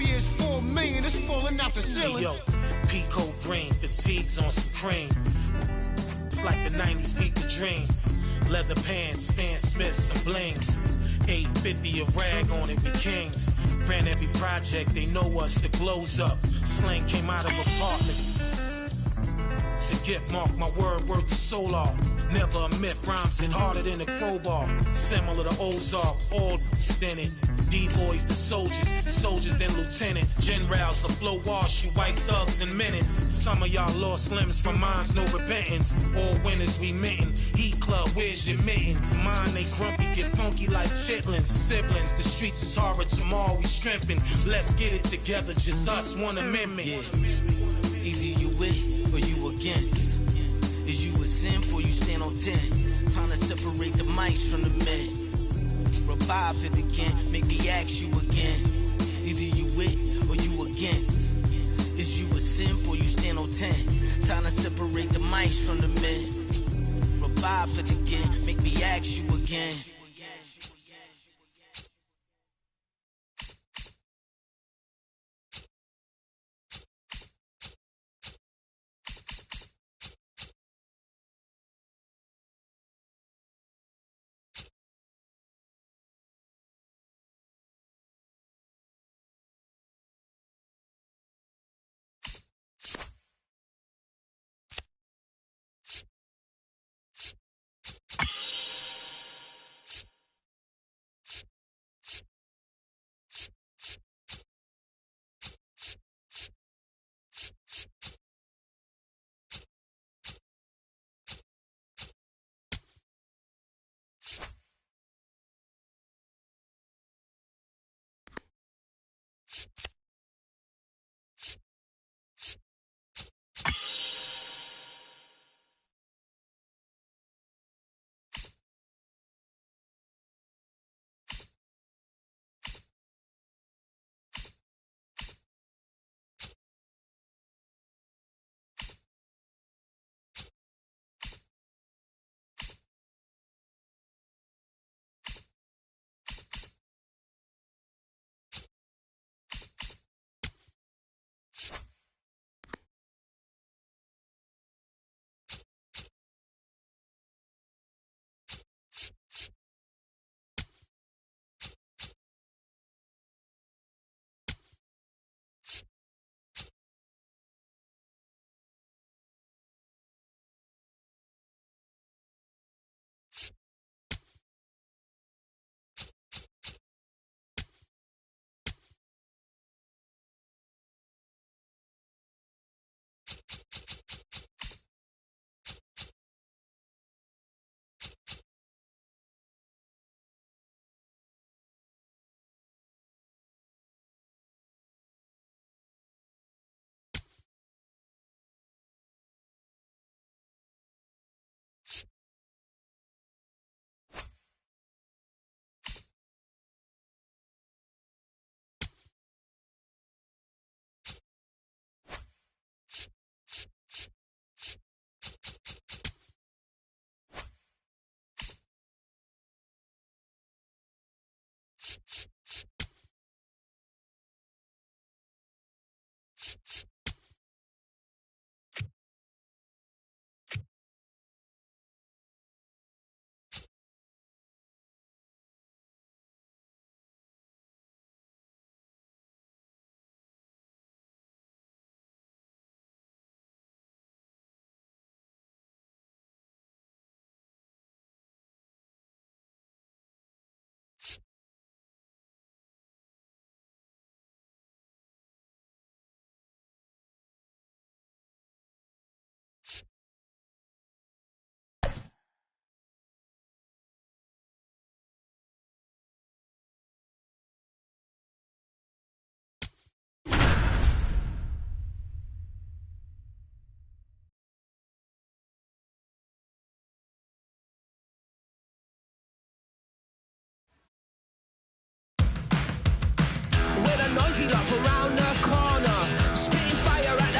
years, 4 million, it's falling out the ceiling. Hey, yo, Pico green, fatigues on some cream. It's like the 90s peak the dream. Leather pants, Stan Smiths and blings. 850 a rag on it, we kings. Ran every project, they know us, the glow's up. Slang came out of apartments. The gift mark, my word worth the soul off. Never admit rhymes hit harder than a crowbar. Similar to Ozark, all in it. D-boys, the soldiers then lieutenants. Generals, the flow wash you white thugs in minutes. Some of y'all lost limbs from minds, no repentance. All winners we mitten. Heat club, where's your mittens? Mine, they grumpy, get funky like chitlins. Siblings, the streets is horror, tomorrow we strengthen. Let's get it together, just us, one amendment. Yeah. Either you with or you against. Is you a simp or you stand on 10? Time to separate the mice from the men. Revive it again, make me ask you again. Either you with or you against. Is you a simp or you stand on 10? Time to separate the mice from the men. Revive it again, make me ask you again.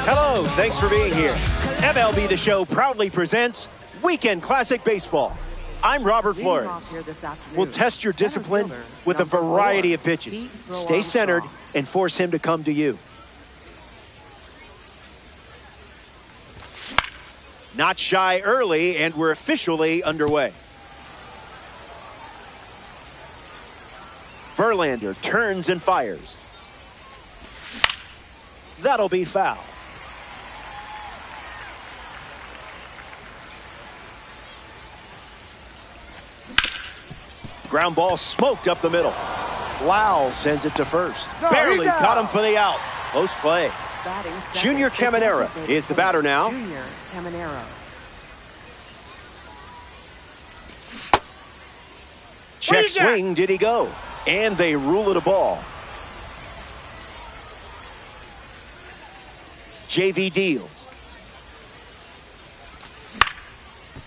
Hello, thanks for being here. MLB The Show proudly presents Weekend Classic Baseball. I'm Robert Flores. We'll test your discipline with a variety of pitches. Stay centered and force him to come to you. Not shy early, and we're officially underway. Verlander turns and fires. That'll be foul. Ground ball smoked up the middle. Lau sends it to first. Barely caught him for the out. Close play. Junior Caminera is the batter now. Junior Caminera. Check swing, did he go? And they rule it a ball. JV deals.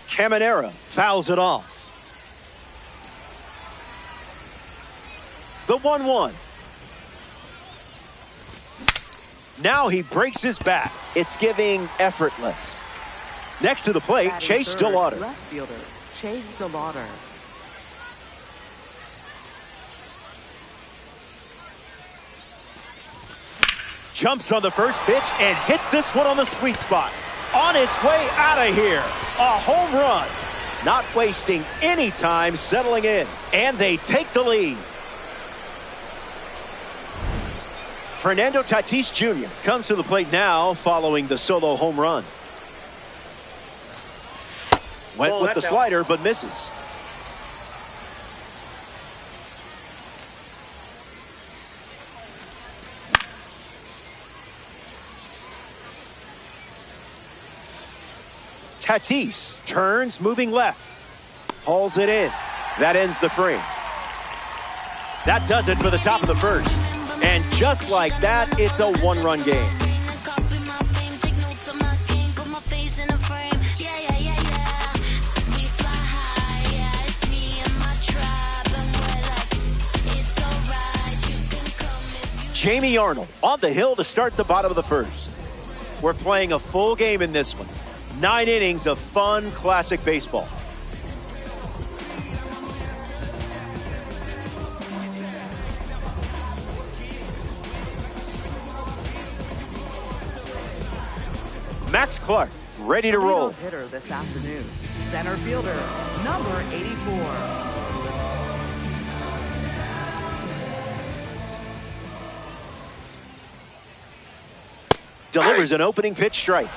Caminera fouls it off. The 1-1. Now he breaks his back. It's giving effortless. Next to the plate, Chase DeLauder. Left fielder, Chase DeLauder. Jumps on the first pitch and hits this one on the sweet spot. On its way out of here. A home run. Not wasting any time settling in. And they take the lead. Fernando Tatis Jr. comes to the plate now following the solo home run. Went with the slider but misses. Tatis turns, moving left. Hauls it in. That ends the frame. That does it for the top of the first. And just like that, it's a one-run game. Jamie Arnold on the hill to start the bottom of the first. We're playing a full game in this one. 9 innings of fun, classic baseball. Max Clark, ready to roll. Hitter this afternoon, center fielder, number 84. Delivers an opening pitch strike.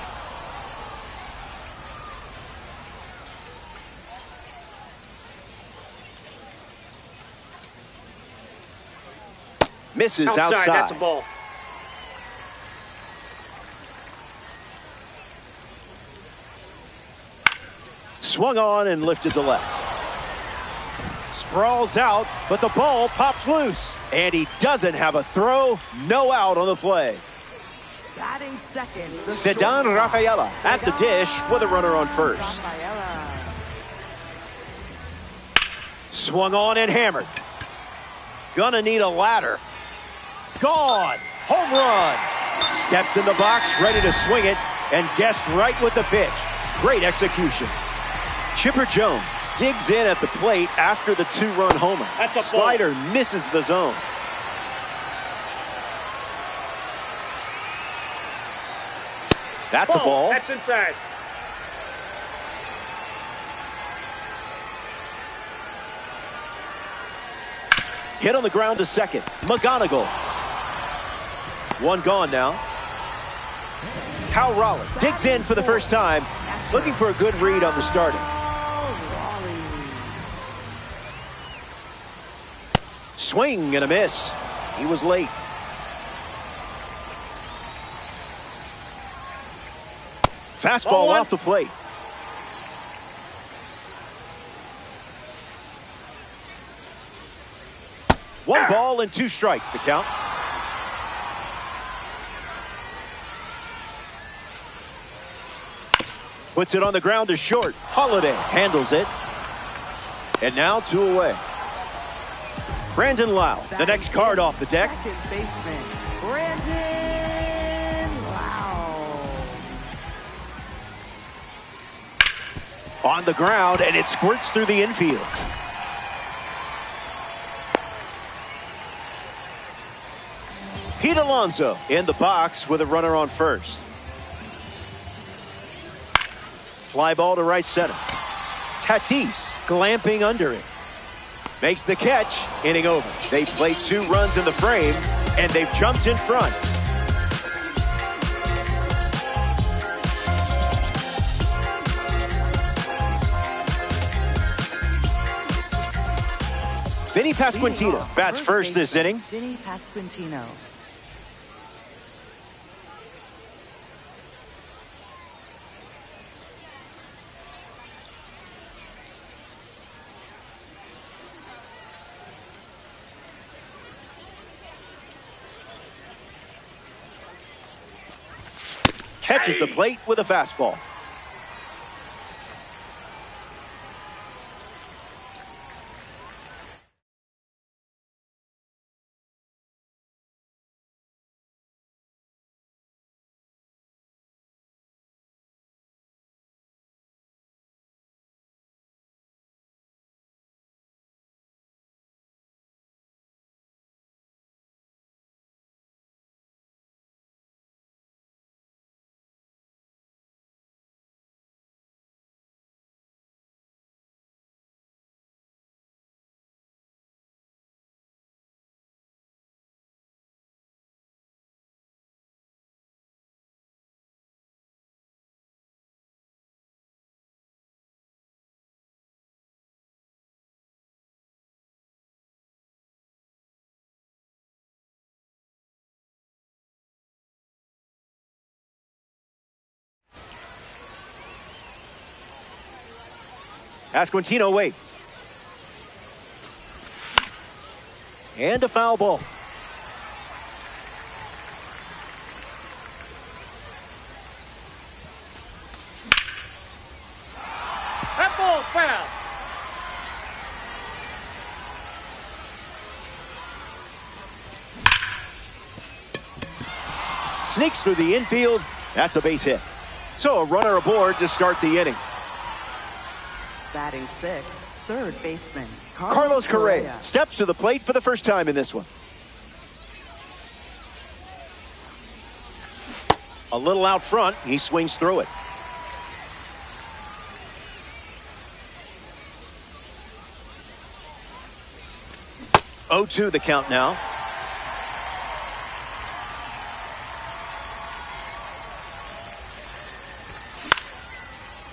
Misses outside. That's a ball. Swung on and lifted to left. Sprawls out, but the ball pops loose. And he doesn't have a throw. No out on the play. Batting second, Sedan Rafaela at the dish with a runner on first. Swung on and hammered. Gonna need a ladder. Gone. Home run. Stepped in the box, ready to swing it, and guessed right with the pitch. Great execution. Chipper Jones digs in at the plate after the 2-run homer. That's a ball. Slider misses the zone. That's a ball. That's inside. Hit on the ground to second. McGonigal. One gone now. Cal Raleigh digs in for the first time, looking for a good read on the starter. Swing and a miss. He was late. Fastball off the plate. One ball and 2 strikes, the count. Puts it on the ground to short. Holiday handles it. And now 2 away. Brandon Lau, the next card off the deck. Second baseman, Brandon Lau. On the ground, and it squirts through the infield. Pete Alonso in the box with a runner on first. Fly ball to right center. Tatis glamping under it. Makes the catch, inning over. They played 2 runs in the frame, and they've jumped in front. Vinny Pasquantino bats first this inning. Vinny Pasquantino. Catches the plate with a fastball. Pasquantino waits. And a foul ball. That ball foul. Sneaks through the infield. That's a base hit. So a runner aboard to start the inning. Batting 6th, third baseman Carlos Correa steps to the plate for the first time in this one. A little out front, he swings through it. Oh, 2 the count now.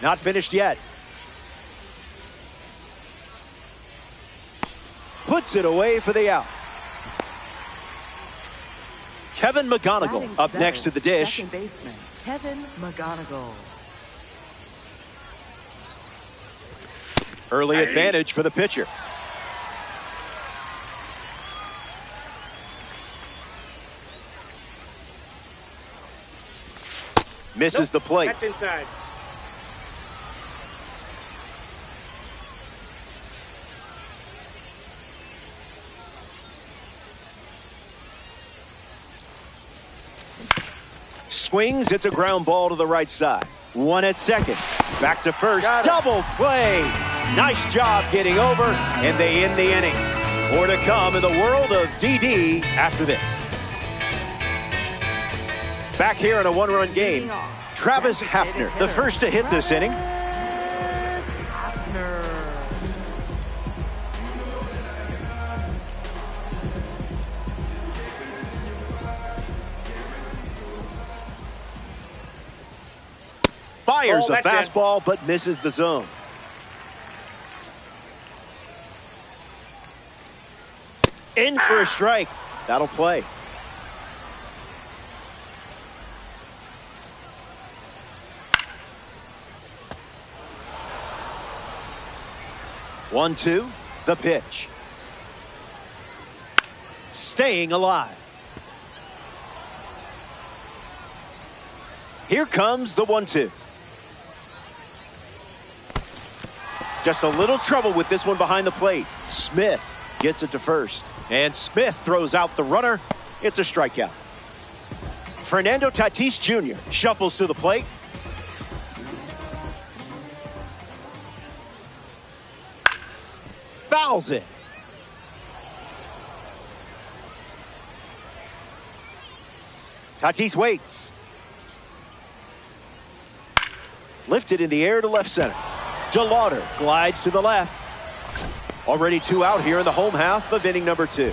Not finished yet. Puts it away for the out. Kevin McGonigal up next to the dish. Second baseman Kevin McGonigal. Early advantage for the pitcher. Misses the plate. That's inside. Swings, it's a ground ball to the right side. 1 at second. Back to first. Double play. Nice job getting over, and they end the inning. More to come in the world of DD after this. Back here in a 1-run game, Travis Hafner, the first to hit this inning. Fires a fastball, but misses the zone. In for a strike. That'll play. One, two, the pitch. Staying alive. Here comes the 1-2. Just a little trouble with this one behind the plate. Smith gets it to first. And Smith throws out the runner. It's a strikeout. Fernando Tatis Jr. shuffles to the plate. Fouls it. Tatis waits. Lifted in the air to left center. DeLauder glides to the left. Already 2 out here in the home half of inning number 2.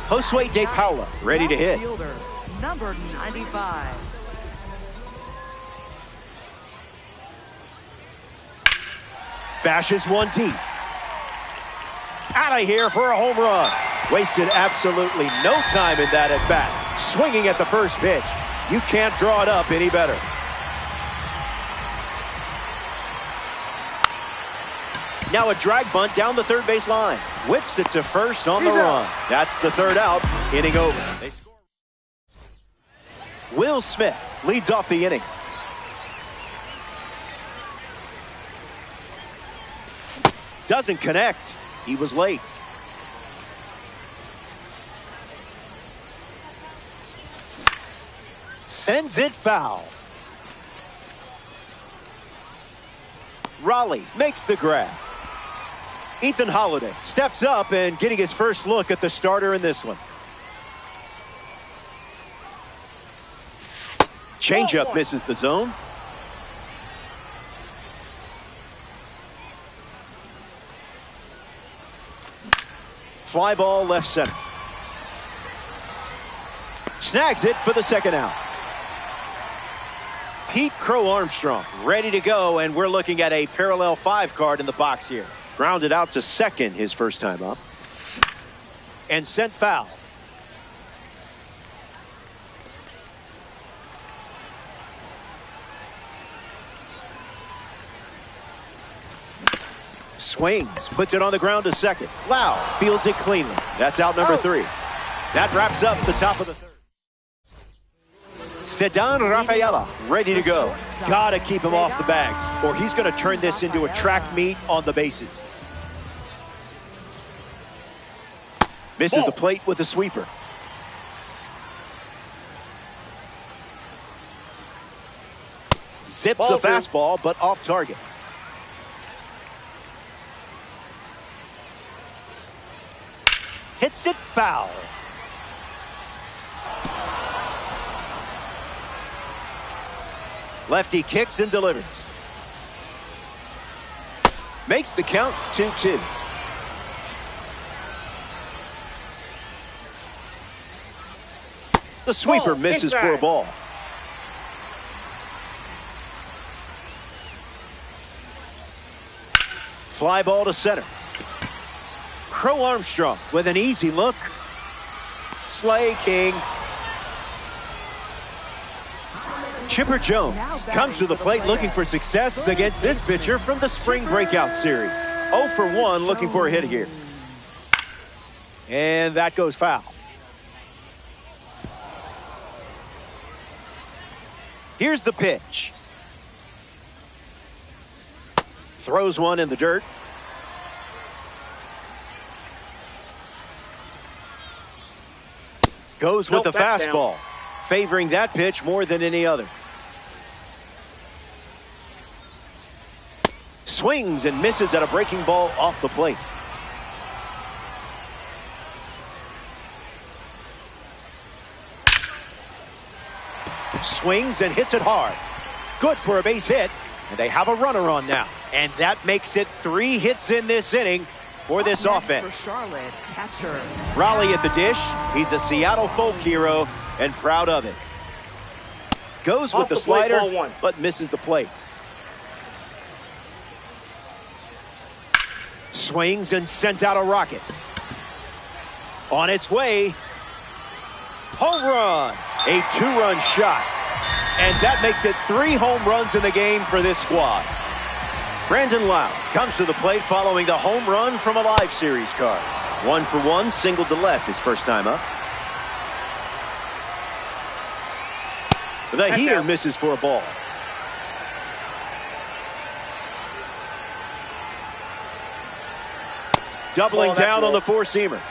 Josue De Paula ready to hit. Fielder, number 95. Bashes one deep. Out of here for a home run. Wasted absolutely no time in that at bat. Swinging at the first pitch. You can't draw it up any better. Now a drag bunt down the third base line. Whips it to first on the run. That's the 3rd out. Inning over. Will Smith leads off the inning. Doesn't connect. He was late. Sends it foul. Raleigh makes the grab. Ethan Holiday steps up and getting his first look at the starter in this one. Changeup misses the zone. Fly ball left center. Snags it for the 2nd out. Pete Crow Armstrong ready to go, and we're looking at a parallel 5 card in the box here. Grounded out to second his first time up. And sent foul. Swings, puts it on the ground to second. Lau fields it cleanly. That's out number 3. That wraps up the top of the 3rd. Ceddanne Rafaela ready to go. Gotta keep him off the bags, or he's going to turn this into a track meet on the bases. Misses the plate with a sweeper. Zips a fastball, but off target. Hits it foul. Lefty kicks and delivers. Makes the count 2-2. The sweeper misses for a ball. Fly ball to center. Crow Armstrong with an easy look. Slay King. Chipper Jones comes to the plate looking for success against this pitcher from the spring breakout series. 0 for 1 looking for a hit here. And that goes foul. Here's the pitch. Throws one in the dirt. Goes with the fastball, favoring that pitch more than any other. Swings and misses at a breaking ball off the plate. Swings and hits it hard. Good for a base hit, and they have a runner on now. And that makes it 3 hits in this inning for this offense. For Charlotte, catcher Raleigh at the dish. He's a Seattle folk hero and proud of it. Goes with the slider, but misses the plate. Swings and sent out a rocket. On its way. Home run. A 2-run shot. And that makes it 3 home runs in the game for this squad. Brandon Lau comes to the plate following the home run from a live series card. 1 for 1, singled to left his first time up. The heater misses for a ball. Doubling down on the 4-seamer.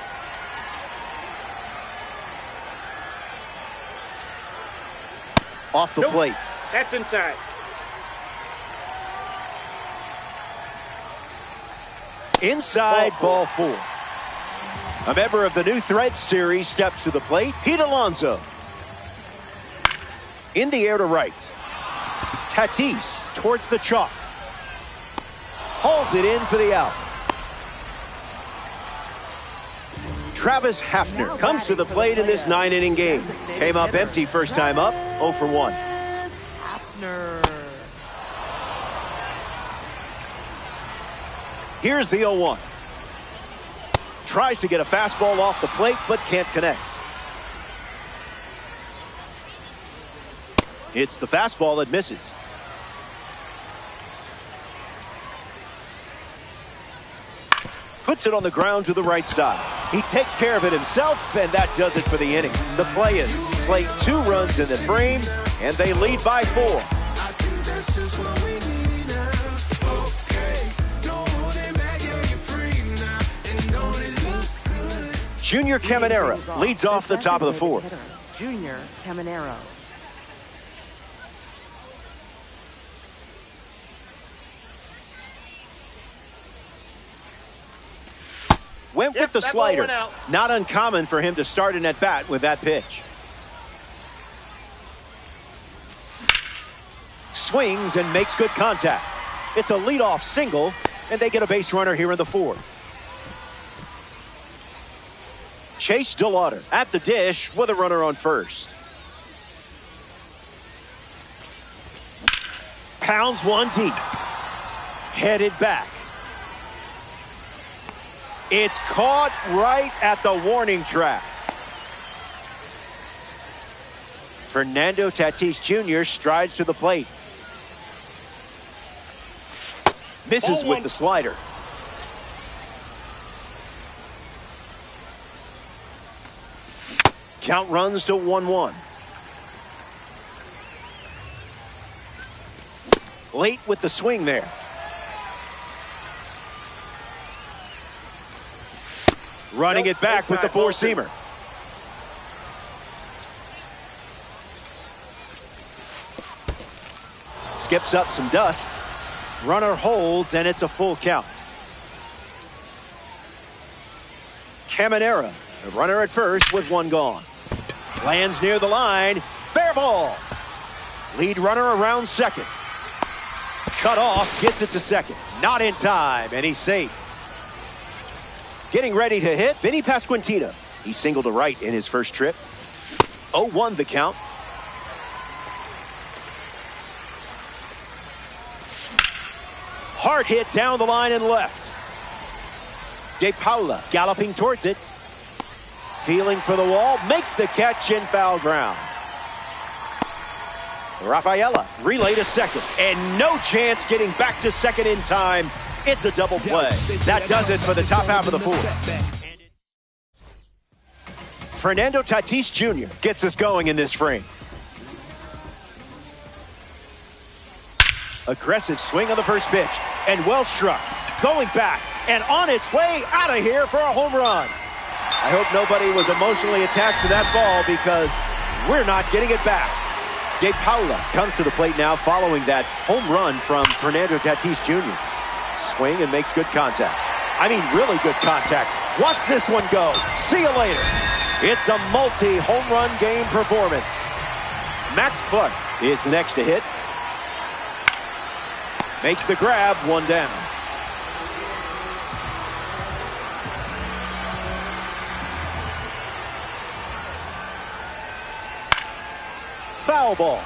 Off the plate. That's inside. Inside, ball 4. A member of the New Threads series steps to the plate. Pete Alonso. In the air to right. Tatis towards the chalk. Hauls it in for the out. Travis Hafner comes to the plate in this 9-inning game. Came up empty first time up, 0 for 1. Hafner. Here's the 0-1. Tries to get a fastball off the plate, but can't connect. It's the fastball that misses. Puts it on the ground to the right side. He takes care of it himself, and that does it for the inning. The Players play 2 runs in the frame, and they lead by 4. Junior Caminero leads off the top of the 4th. Junior Caminero. Went with the slider. Not uncommon for him to start an at-bat with that pitch. Swings and makes good contact. It's a leadoff single, and they get a base runner here in the 4th. Chase DeLauder at the dish with a runner on first. Pounds one deep. Headed back. It's caught right at the warning track. Fernando Tatis Jr. strides to the plate. Misses with the slider. Count runs to 1-1. Late with the swing there. Running it back with the four-seamer. Skips up some dust. Runner holds, and it's a full count. Caminero, the runner at first with one gone. Lands near the line. Fair ball. Lead runner around second. Cut off, gets it to second. Not in time, and he's safe. Getting ready to hit, Vinny Pasquantino. He singled to right in his first trip. 0-1 the count. Hard hit down the line and left. De Paula galloping towards it. Feeling for the wall, makes the catch in foul ground. Rafaela relay to second, and no chance getting back to second in time. It's a double play. That does it for the top half of the fourth. Fernando Tatis Jr. gets us going in this frame. Aggressive swing on the first pitch, and well struck. Going back, and on its way out of here for a home run. I hope nobody was emotionally attached to that ball, because we're not getting it back. De Paula comes to the plate now following that home run from Fernando Tatis Jr. Swing and makes good contact. I mean, really good contact. Watch this one go. See you later. It's a multi-home run game performance. Max Clark is the next to hit. Makes the grab, one down. Foul ball.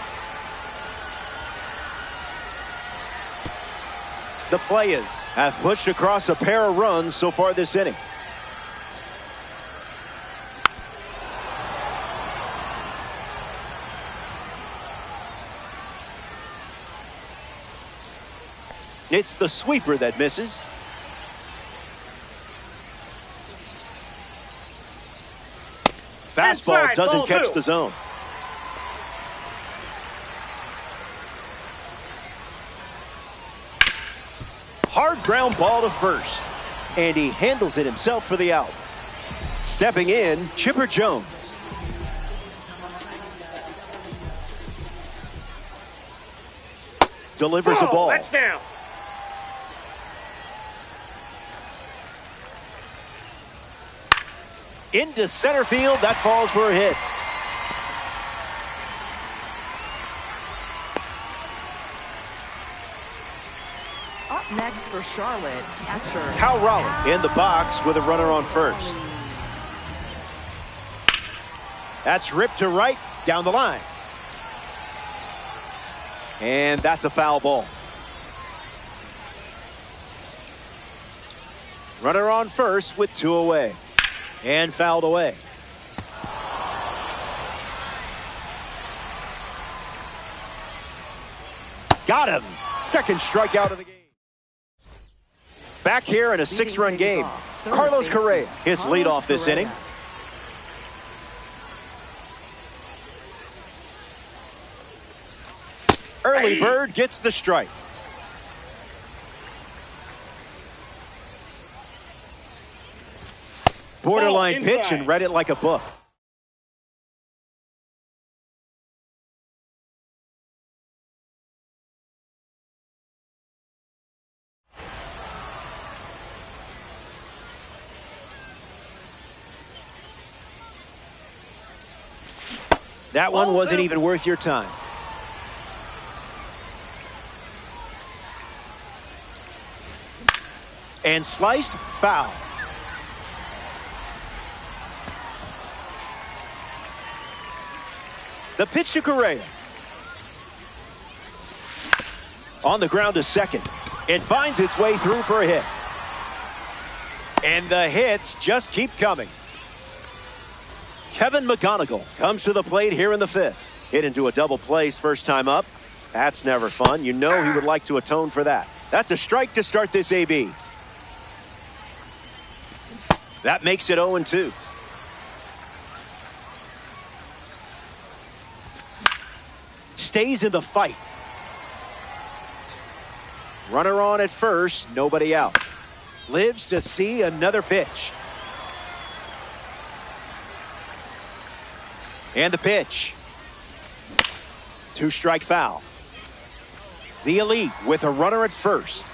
The Players have pushed across a pair of runs so far this inning. It's the sweeper that misses. Fastball Inside, doesn't ball catch 2. the zone. Hard ground ball to first, and he handles it himself for the out. Stepping in, Chipper Jones. Delivers a ball. That's down. Into center field, that falls for a hit. Up next for Charlotte, catcher Cal Raleigh in the box with a runner on first. That's ripped to right, down the line. And that's a foul ball. Runner on first with 2 away. And fouled away. Got him. Second strikeout of the game. Back here in a 6-run game. Carlos Correa his leadoff this inning. Early bird gets the strike. Borderline pitch and read it like a book. That one wasn't even worth your time. And sliced, foul. The pitch to Correa. On the ground to second. It finds its way through for a hit. And the hits just keep coming. Kevin McGonigal comes to the plate here in the 5th. Hit into a double play first time up. That's never fun. You know he would like to atone for that. That's a strike to start this AB. That makes it 0-2. Stays in the fight. Runner on at first, nobody out. Lives to see another pitch. And the pitch. 2-strike foul. The elite with a runner at first.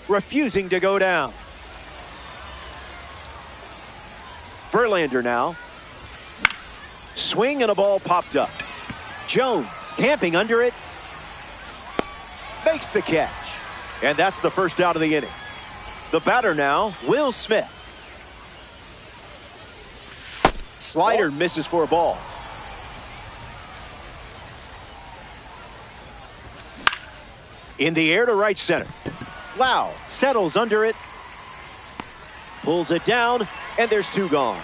Refusing to go down. Verlander now. Swing and a ball popped up. Jones camping under it. Makes the catch. And that's the first out of the inning. The batter now, Will Smith. Slider misses for a ball. In the air to right center. Lau settles under it. Pulls it down, and there's 2 gone.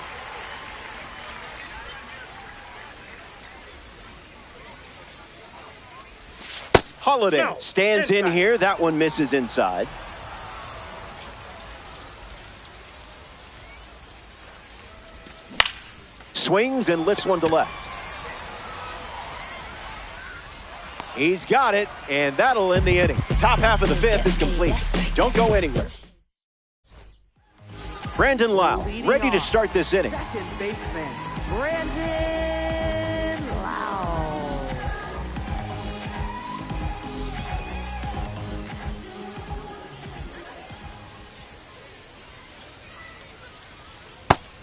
Holiday stands in here. That one misses inside. Swings and lifts one to left. He's got it, and that'll end the inning. Top half of the 5th is complete. Don't go anywhere. Brandon Lau ready to start this inning. second baseman, Brandon Lau.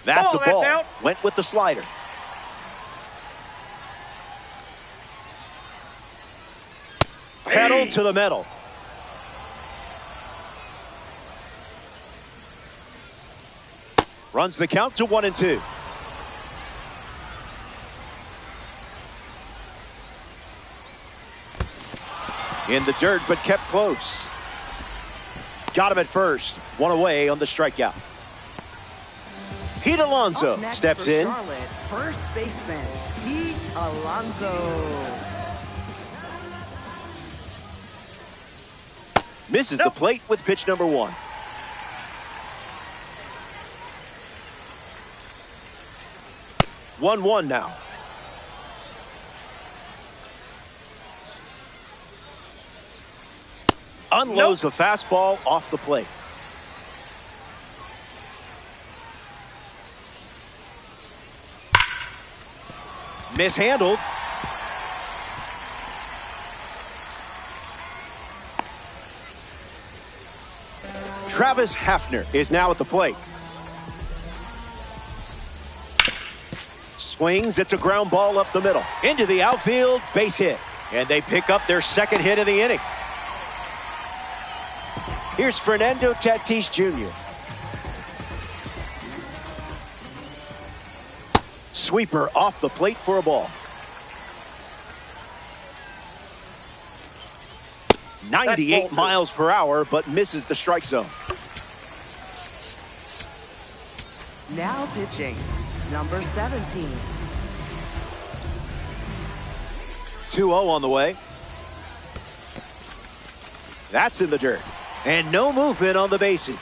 That's a That's ball. out. Went with the slider. Pedal to the metal. Runs the count to 1-2. In the dirt, but kept close. Got him at first. 1 away on the strikeout. Pete Alonso Up next steps for in. Charlotte, first baseman, Pete Alonso. Misses the plate with pitch number 1. One now. Unloads the fastball off the plate. Mishandled. Travis Hafner is now at the plate. Swings, it's a ground ball up the middle. Into the outfield, base hit. And they pick up their second hit of the inning. Here's Fernando Tatis Jr. Sweeper off the plate for a ball. 98 miles per hour, but misses the strike zone. Now pitching, number 17. 2-0 on the way. That's in the dirt. And no movement on the bases.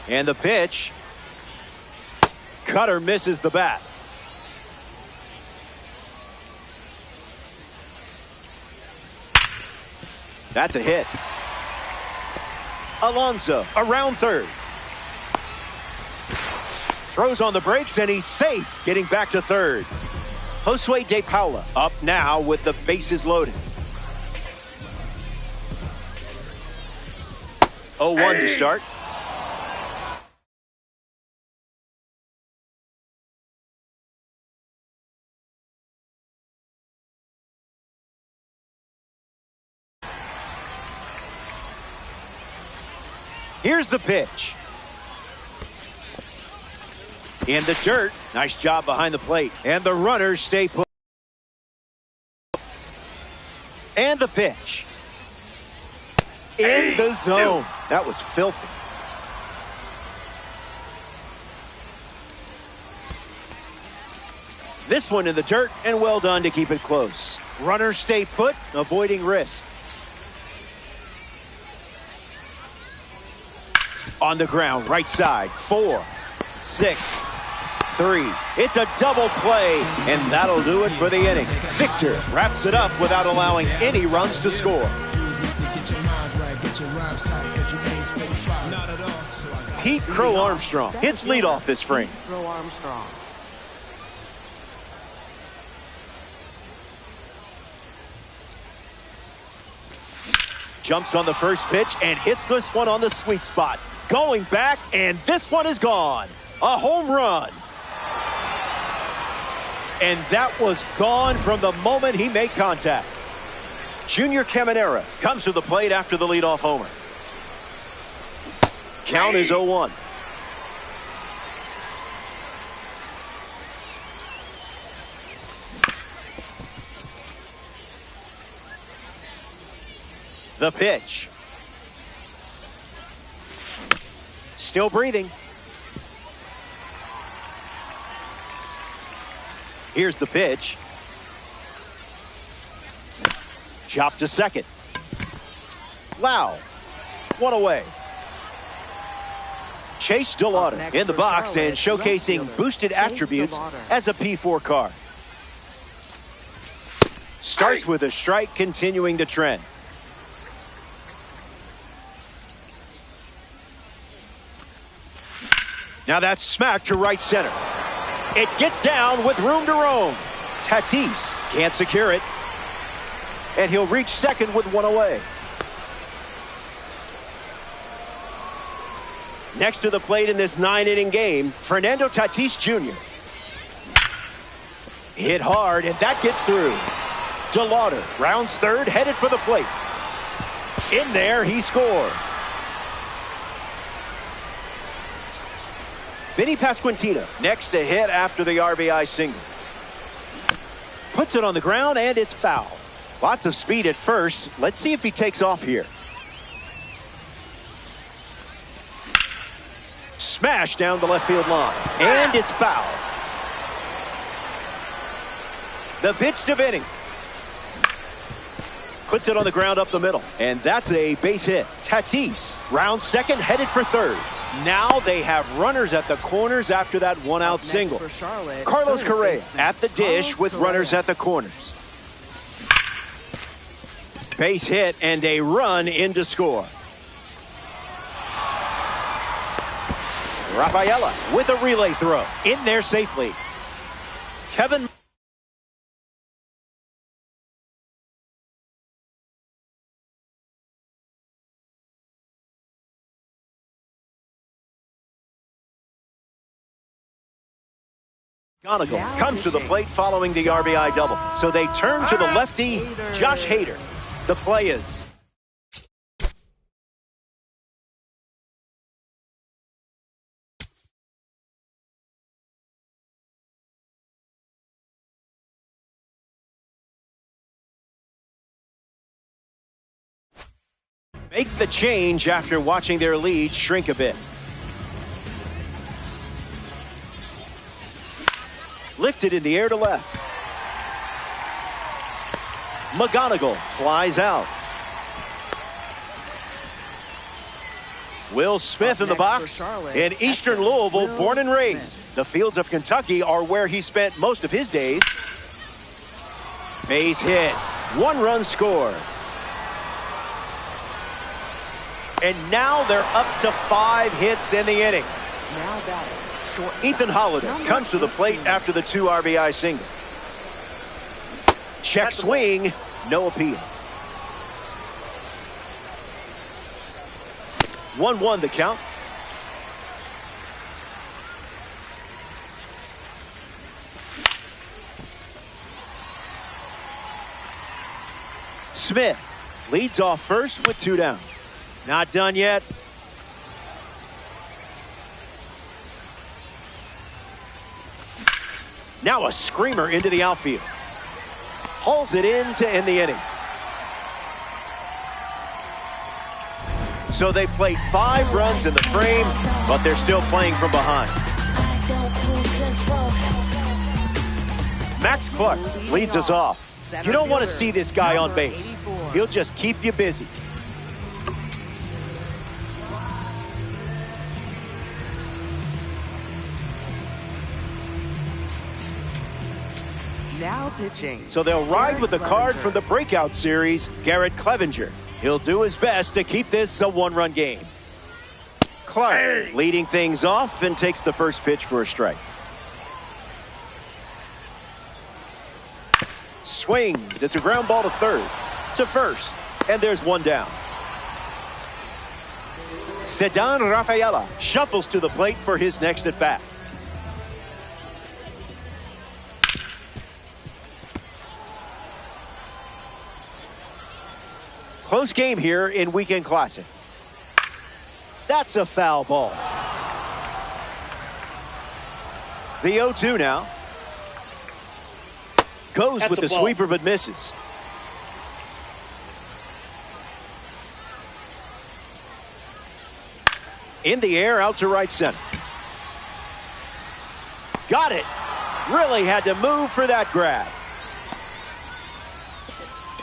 And the pitch. Cutter misses the bat. That's a hit. Alonso around third. Throws on the brakes and he's safe, getting back to third. Josue De Paula up now with the bases loaded. 0-1 to start. Here's the pitch. In the dirt. Nice job behind the plate. And the runners stay put. And the pitch. In the zone. That was filthy. This one in the dirt, and well done to keep it close. Runners stay put, avoiding risk. On the ground, right side, 4, 6, 3. It's a double play, and that'll do it for the inning. Victor wraps it up without allowing any runs to score. Pete Crow Armstrong hits leadoff this frame. Crow Armstrong. Jumps on the first pitch and hits this one on the sweet spot. Going back, and this one is gone. A home run. And that was gone from the moment he made contact. Junior Caminera comes to the plate after the leadoff homer. Count is 0-1. The pitch. Still breathing. Here's the pitch. Chop to second. Wow. One away. Chase DeLauder in the box and showcasing boosted attributes as a P4 card. Starts with a strike, continuing the trend. Now that's smacked to right center. It gets down with room to roam. Tatis can't secure it. And he'll reach second with one away. Next to the plate in this 9-inning game, Fernando Tatis Jr. Hit hard, and that gets through. DeLauder rounds third, headed for the plate. In there, he scores. Vinny Pasquantino next to hit after the RBI single. Puts it on the ground, and it's foul. Lots of speed at first. Let's see if he takes off here. Smash down the left field line, and it's foul. The pitch to Vinny. Puts it on the ground up the middle, and that's a base hit. Tatis rounds second, headed for third. Now they have runners at the corners after that one-out single. Carlos Correa at the dish with runners at the corners. Base hit and a run in to score. Rafaela with a relay throw. In there safely. Kevin McGonigal comes to the plate following the RBI double. So they turn to the lefty, Josh Hader. The play is. Make the change after watching their lead shrink a bit. Lifted in the air to left. McGonigal flies out. Will Smith in the box. In Eastern Louisville, born and raised. The fields of Kentucky are where he spent most of his days. Base hit. 1 run scores. And now they're up to 5 hits in the inning. Now batting. Ethan Holiday comes to the plate after the 2 RBI single. Check swing, no appeal. 1-1 the count. Smith leads off first with 2 down. Not done yet. Now a screamer into the outfield. Hauls it in to end the inning. So they played 5 runs in the frame, but they're still playing from behind. Max Clark leads us off. You don't want to see this guy on base. He'll just keep you busy. Now pitching. So they'll ride with the card from the breakout series, Garrett Clevenger. He'll do his best to keep this a 1-run game. Clark leading things off and takes the first pitch for a strike. Swings. It's a ground ball to third. To first. And there's 1 down. Ceddanne Rafaela shuffles to the plate for his next at bat. Close game here in Weekend Classic. That's a foul ball. The 0-2 now. Goes with the sweeper but misses. In the air out to right center. Got it. Really had to move for that grab.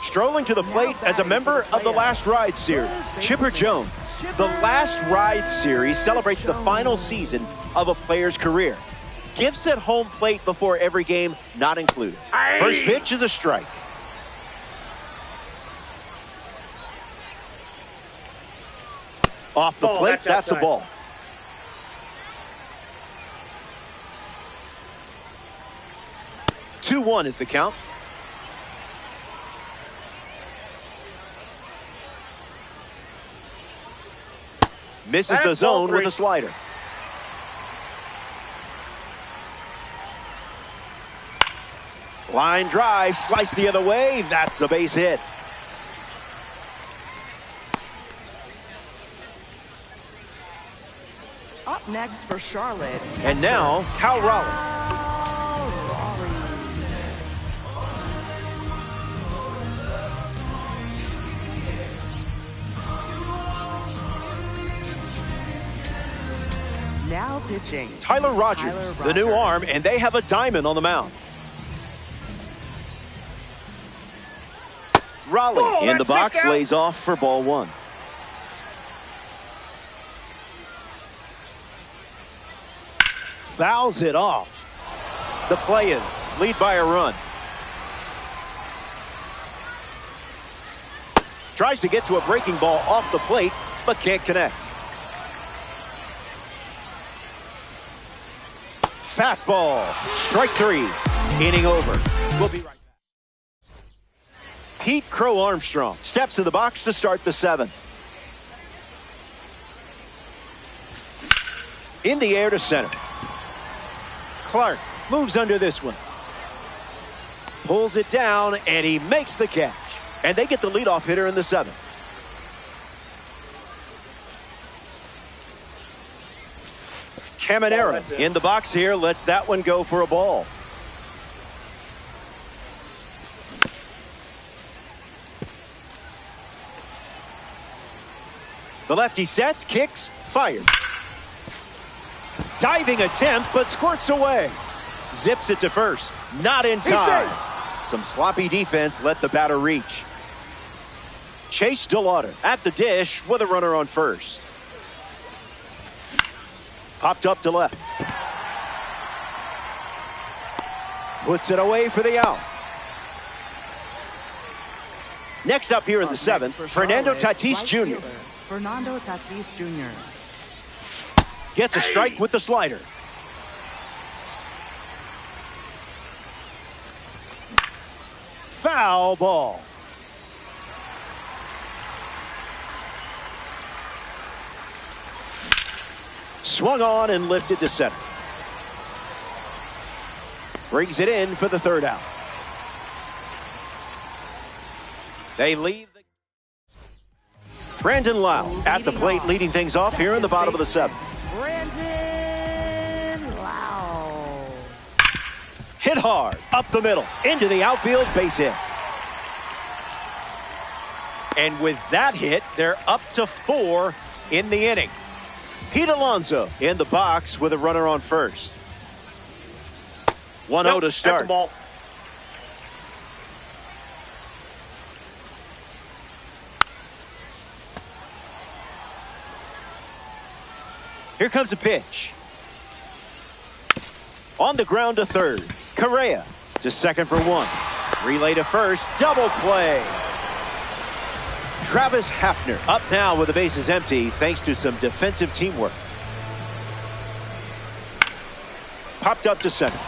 Strolling to the plate as a member of the Last Ride Series, Chipper Jones. The Last Ride Series celebrates the final season of a player's career. Gifts at home plate before every game not included. First pitch is a strike. Off the plate, that's a ball. Two-1 is the count. Misses the zone with a slider. Line drive, slice the other way. That's a base hit. Up next for Charlotte. And now, Cal Raleigh. Now pitching. Tyler Rogers, the new arm, and they have a diamond on the mound. Raleigh in the box, lays off for ball 1. Fouls it off. The play is lead by a run. Tries to get to a breaking ball off the plate, but can't connect. Fastball, strike 3, inning over. We'll be right back. Pete Crow Armstrong steps in the box to start the 7th. In the air to center. Clark Moves under this one. Pulls it down, and he makes the catch. And they get the leadoff hitter in the 7th. Caminero in the box here, lets that one go for a ball. The lefty sets, kicks, fires. Diving attempt, but squirts away. Zips it to first. Not in time. Some sloppy defense let the batter reach. Chase DeLauder at the dish with a runner on first. Popped up to left. Puts it away for the out. Next up here in the 7th, Fernando Tatis Jr. Fernando Tatis Jr. Gets a strike with the slider. Foul ball. Swung on and lifted to center. Brings it in for the 3rd out. They leave. Brandon Lau at the plate, leading things off here in the bottom of the 7th. Brandon Lau. Hit hard, up the middle, into the outfield, base hit. And with that hit, they're up to 4 in the inning. Pete Alonso in the box with a runner on first. 1-0 to start. Ball. Here comes a pitch. On the ground to third. Correa to second for 1. Relay to first. Double play. Travis Hafner up now with the bases empty thanks to some defensive teamwork. Popped up to center.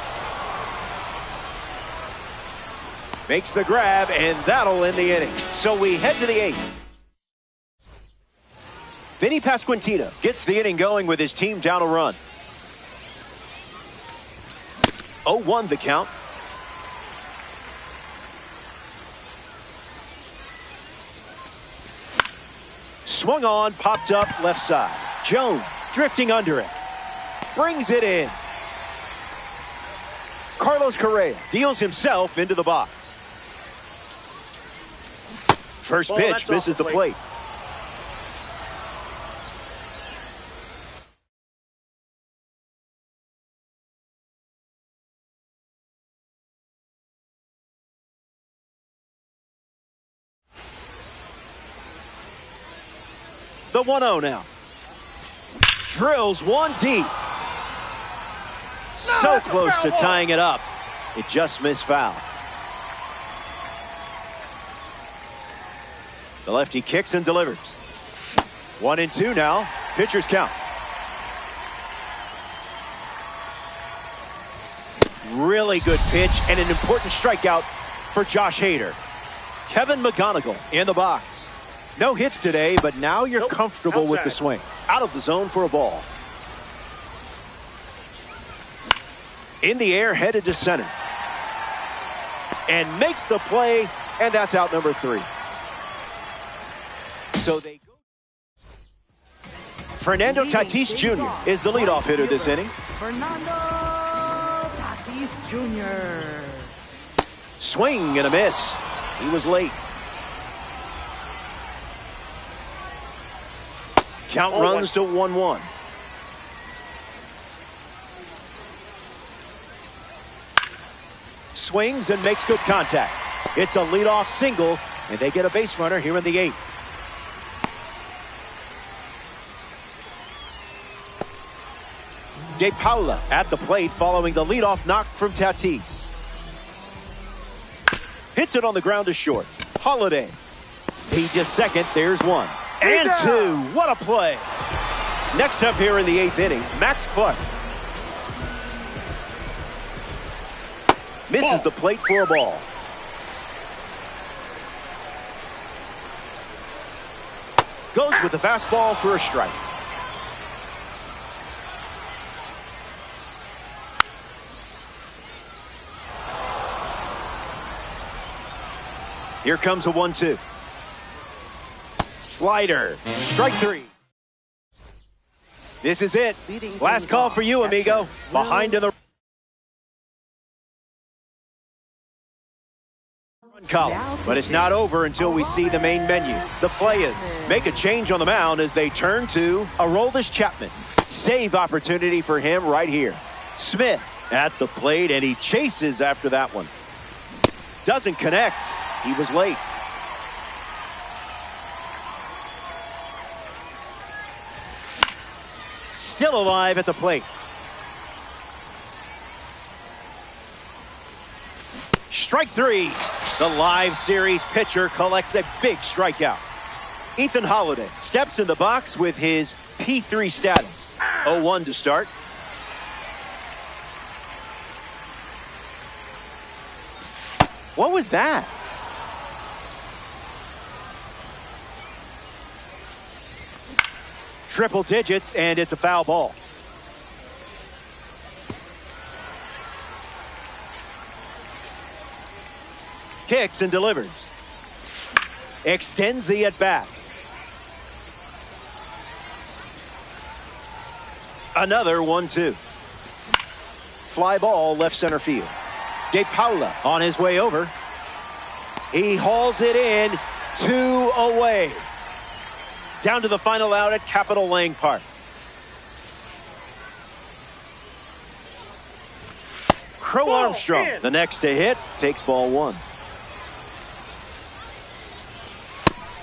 Makes the grab, and that'll end the inning. So we head to the 8th. Vinny Pasquantino gets the inning going with his team down a run. 0-1 the count. Swung on, popped up left side. Jones drifting under it. Brings it in. Carlos Correa deals himself into the box. First pitch misses the plate. The 1-0 now. Drills one deep. So close to tying it up. It just missed foul. The lefty kicks and delivers. 1-2 now. Pitcher's count. Really good pitch and an important strikeout for Josh Hader. Kevin McGonigal in the box. No hits today, but now you're comfortable with the swing. Out of the zone for a ball. In the air, headed to center. And makes the play, and that's out number 3. So they go. Fernando Tatis Jr. is the leadoff hitter this inning. Fernando Tatis Jr. Swing and a miss. He was late. Count runs to 1-1. Swings and makes good contact. It's a leadoff single, and they get a base runner here in the 8th. De Paula at the plate following the leadoff knock from Tatis. Hits it on the ground to short. Holiday. He just second. There's 1. And 2. What a play. Next up here in the 8th inning, Max Clark. Misses the plate for a ball. Goes with the fastball for a strike. Here comes a 1-2. Slider. Strike 3. This is it. Last call for you, amigo. Behind in the run column. But it's not over until we see the main menu. The players make a change on the mound as they turn to Aroldis Chapman. Save opportunity for him right here. Smith at the plate, and he chases after that one. Doesn't connect. He was late. Still alive at the plate. Strike 3. The live series pitcher collects a big strikeout. Ethan Holliday steps in the box with his P3 status. 0-1 to start. What was that? Triple digits, and it's a foul ball. Kicks and delivers. Extends the at-bat. Another 1-2. Fly ball left center field. De Paula on his way over. He hauls it in. 2 away. Down to the final out at Capitol Lang Park. Crow Armstrong, the next to hit, takes ball 1.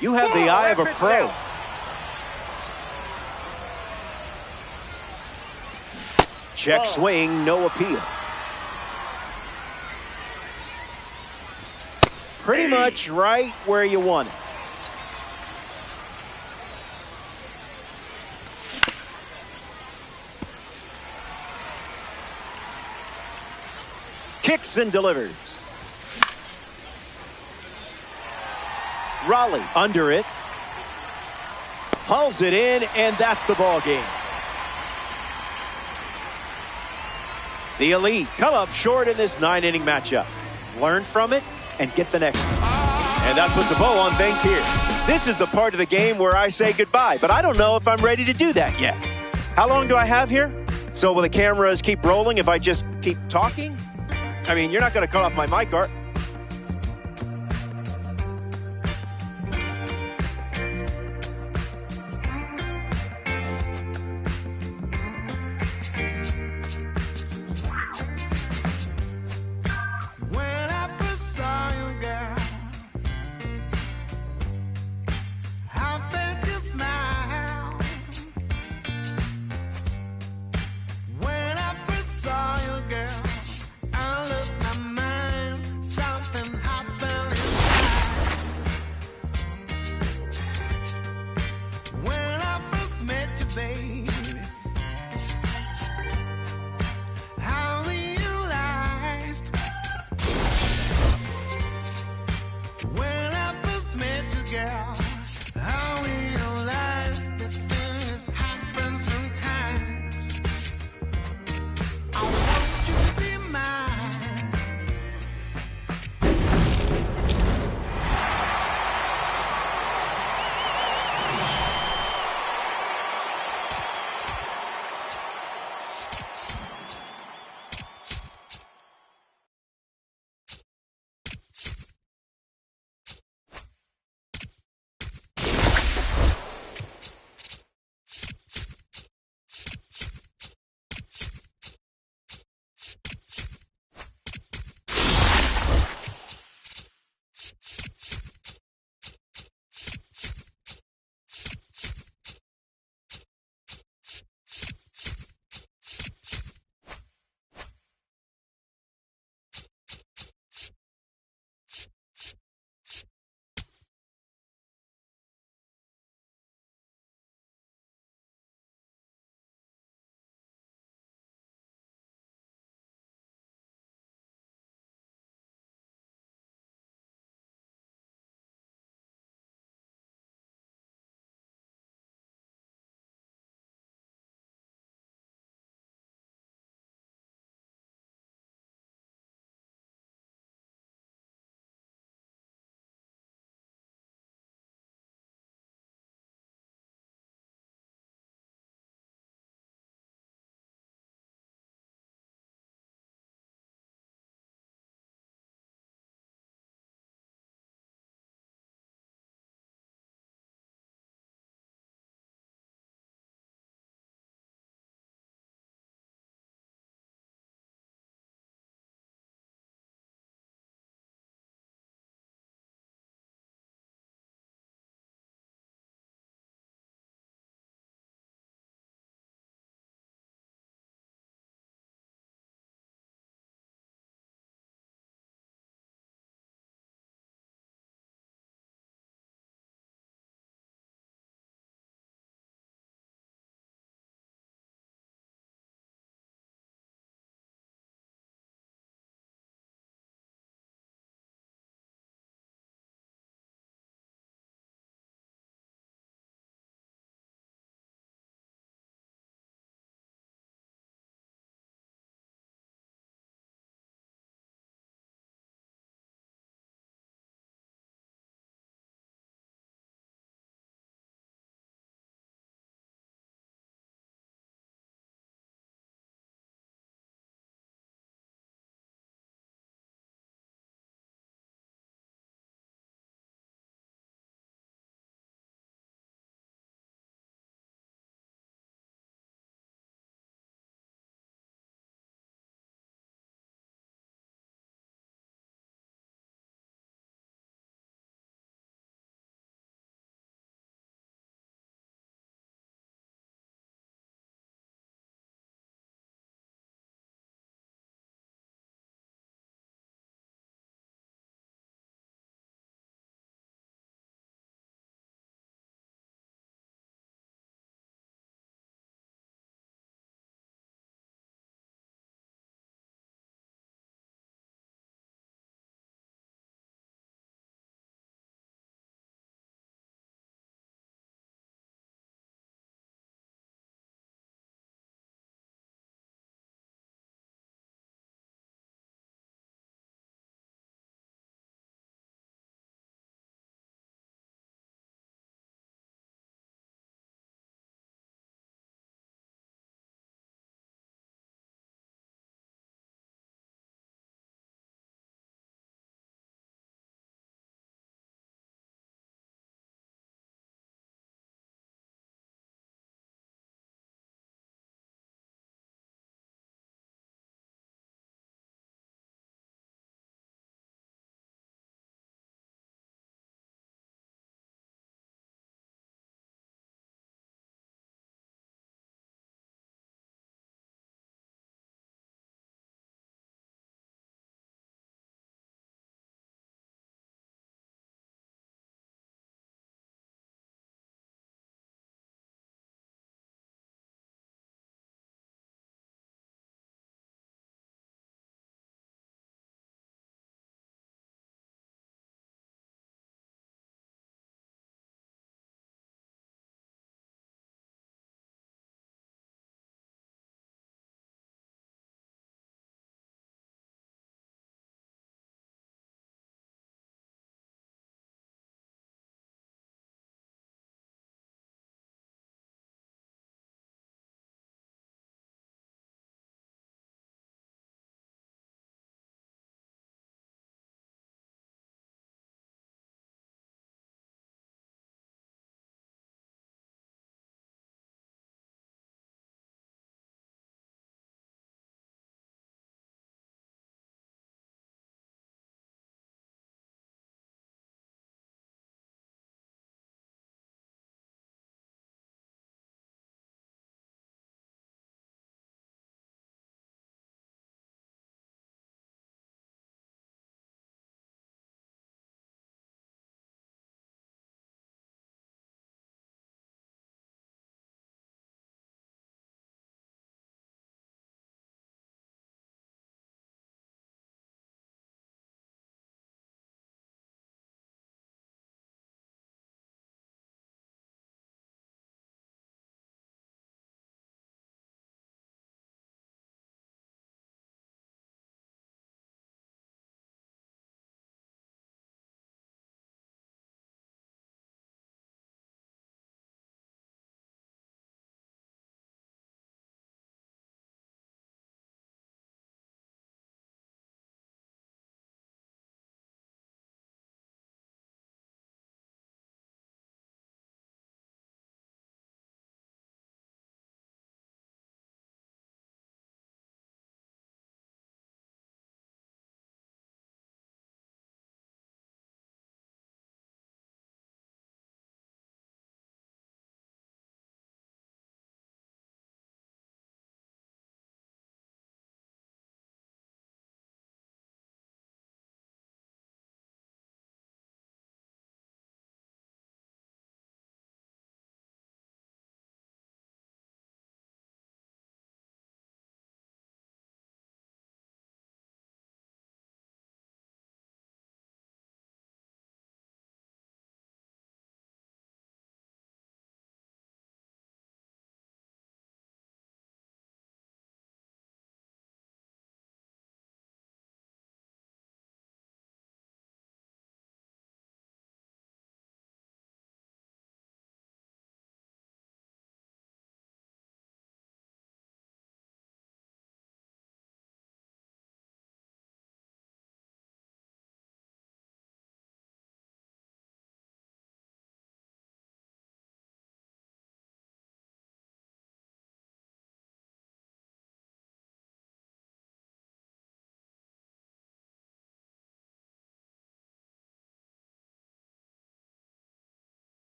You have the eye of a pro. Check swing, no appeal. Pretty much right where you want it. Kicks and delivers. Raleigh under it. Hauls it in, and that's the ball game. The Elite come up short in this 9-inning matchup. Learn from it and get the next one. And that puts a bow on things here. This is the part of the game where I say goodbye, but I don't know if I'm ready to do that yet. How long do I have here? So will the cameras keep rolling if I just keep talking? I mean, you're not going to cut off my mic, are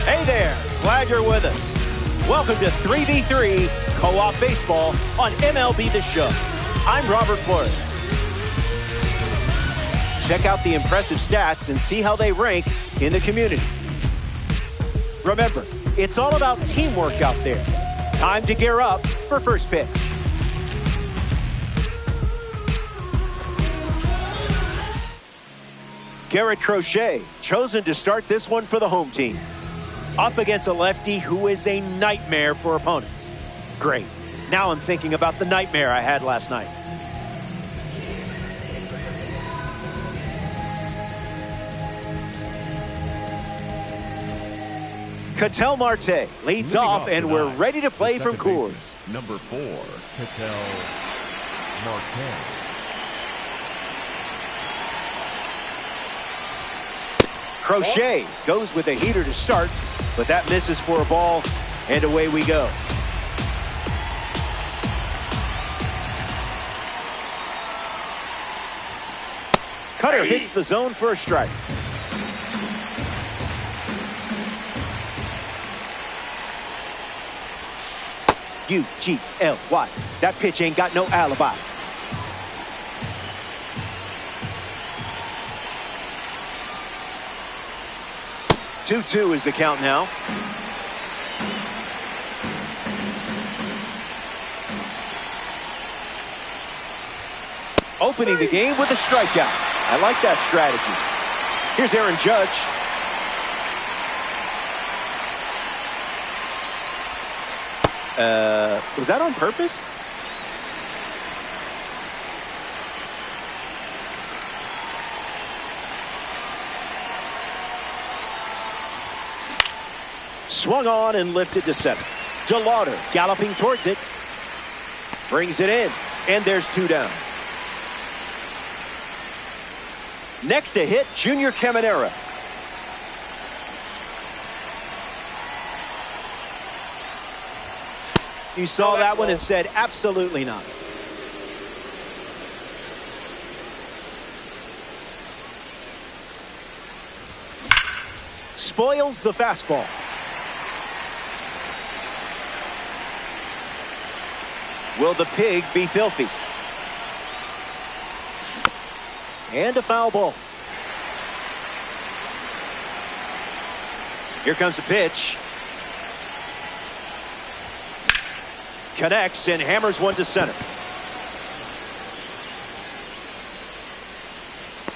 Hey there, glad you're with us. Welcome to 3v3 Co-op Baseball on MLB The Show. I'm Robert Flores. Check out the impressive stats and see how they rank in the community. Remember, it's all about teamwork out there. Time to gear up for first pitch. Garrett Crochet, chosen to start this one for the home team. Up against a lefty who is a nightmare for opponents. Great. Now I'm thinking about the nightmare I had last night. Ketel Marte leads off, and we're ready to play from Coors. Number 4, Ketel Marte. Crochet goes with a heater to start, but that misses for a ball, and away we go. Cutter hits the zone for a strike. U-G-L-Y. That pitch ain't got no alibi. Two is the count now. Opening the game with a strikeout. I like that strategy. Here's Aaron Judge. Was that on purpose? Swung on and lifted to center. DeLauder galloping towards it. Brings it in, and there's 2 down. Next to hit, Junior Caminera. You saw that one and said absolutely not. Spoils the fastball. Will the pig be filthy? And a foul ball. Here comes a pitch. Connects and hammers one to center.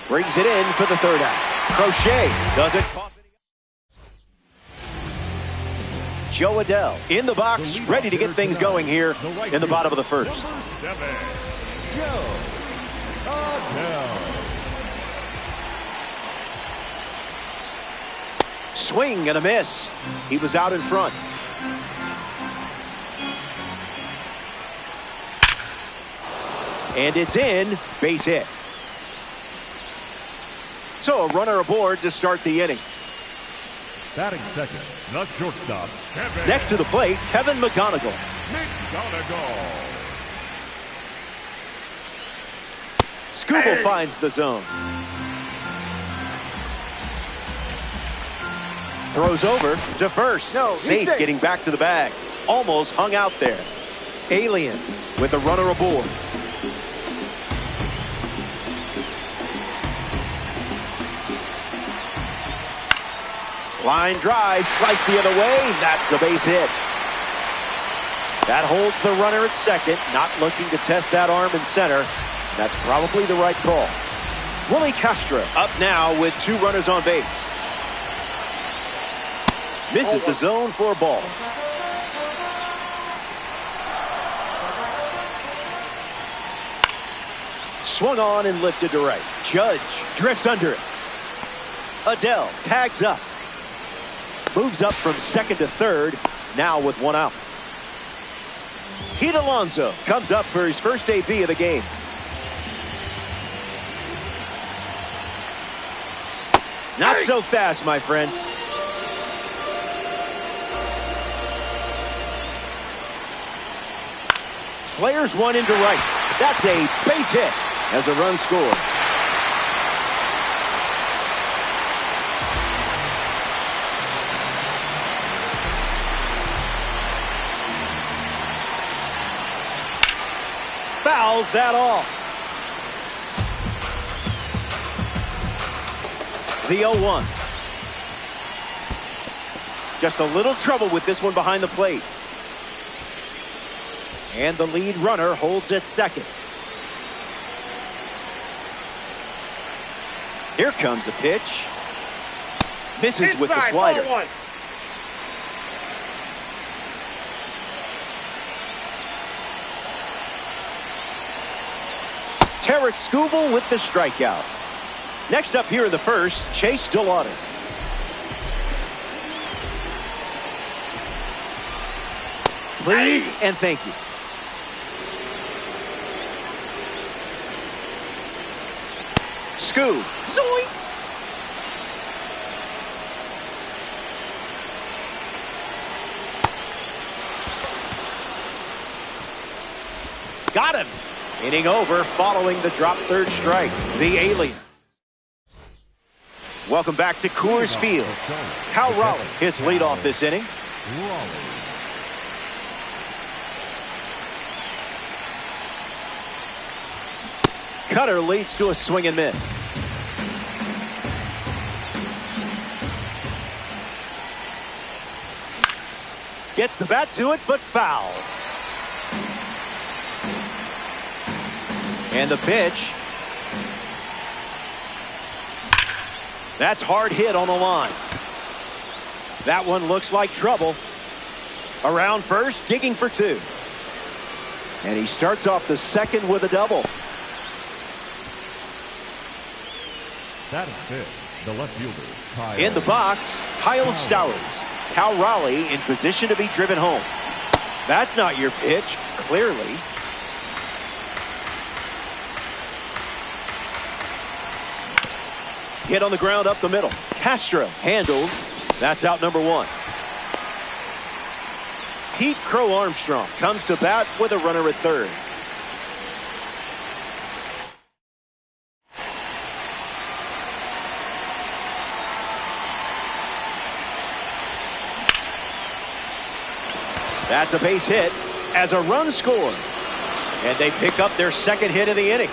Brings it in for the 3rd out. Crochet doesn't. Joe Adell in the box, ready to get things going here in the bottom of the 1st. Number 7, Joe Adell. Swing and a miss. He was out in front. And it's in, base hit. So a runner aboard to start the inning. Batting second, the shortstop, Kevin. Next to the plate, Kevin McGonigal. Scooble finds the zone. Throws over to first. Safe getting back to the bag. Almost hung out there. Alien with a runner aboard. Line drive, sliced the other way. That's a base hit. That holds the runner at second, not looking to test that arm in center. That's probably the right call. Willie Castro up now with 2 runners on base. Misses the zone for a ball. Swung on and lifted to right. Judge drifts under it. Adell tags up. Moves up from second to third, now with 1 out. Pete Alonso comes up for his first AB of the game. Not so fast, my friend. Flares one into right. That's a base hit as a run scored. fouls that off. The 0-1. Just a little trouble with this one behind the plate. And the lead runner holds at second. Here comes a pitch. Misses with the slider. Tarek Skubal with the strikeout. Next up here in the first, Chase DeLauder. Please and thank you. Scoob. Zoinks. Got him. Inning over following the drop third strike. The alien. Welcome back to Coors Field. Cal Raleigh, his leadoff this inning. Cutter leads to a swing and miss. Gets the bat to it, but foul. And the pitch. That's hard hit on the line. That one looks like trouble. Around first, digging for two. And he starts off the second with a double. That is fifth. The left fielder, Kyle. In the box, Kyle Stowers. Cal Raleigh in position to be driven home. That's not your pitch, clearly. Hit on the ground up the middle. Castro handles. That's out number one. Pete Crow Armstrong comes to bat with a runner at third. That's a base hit as a run scores. And they pick up their second hit of the inning.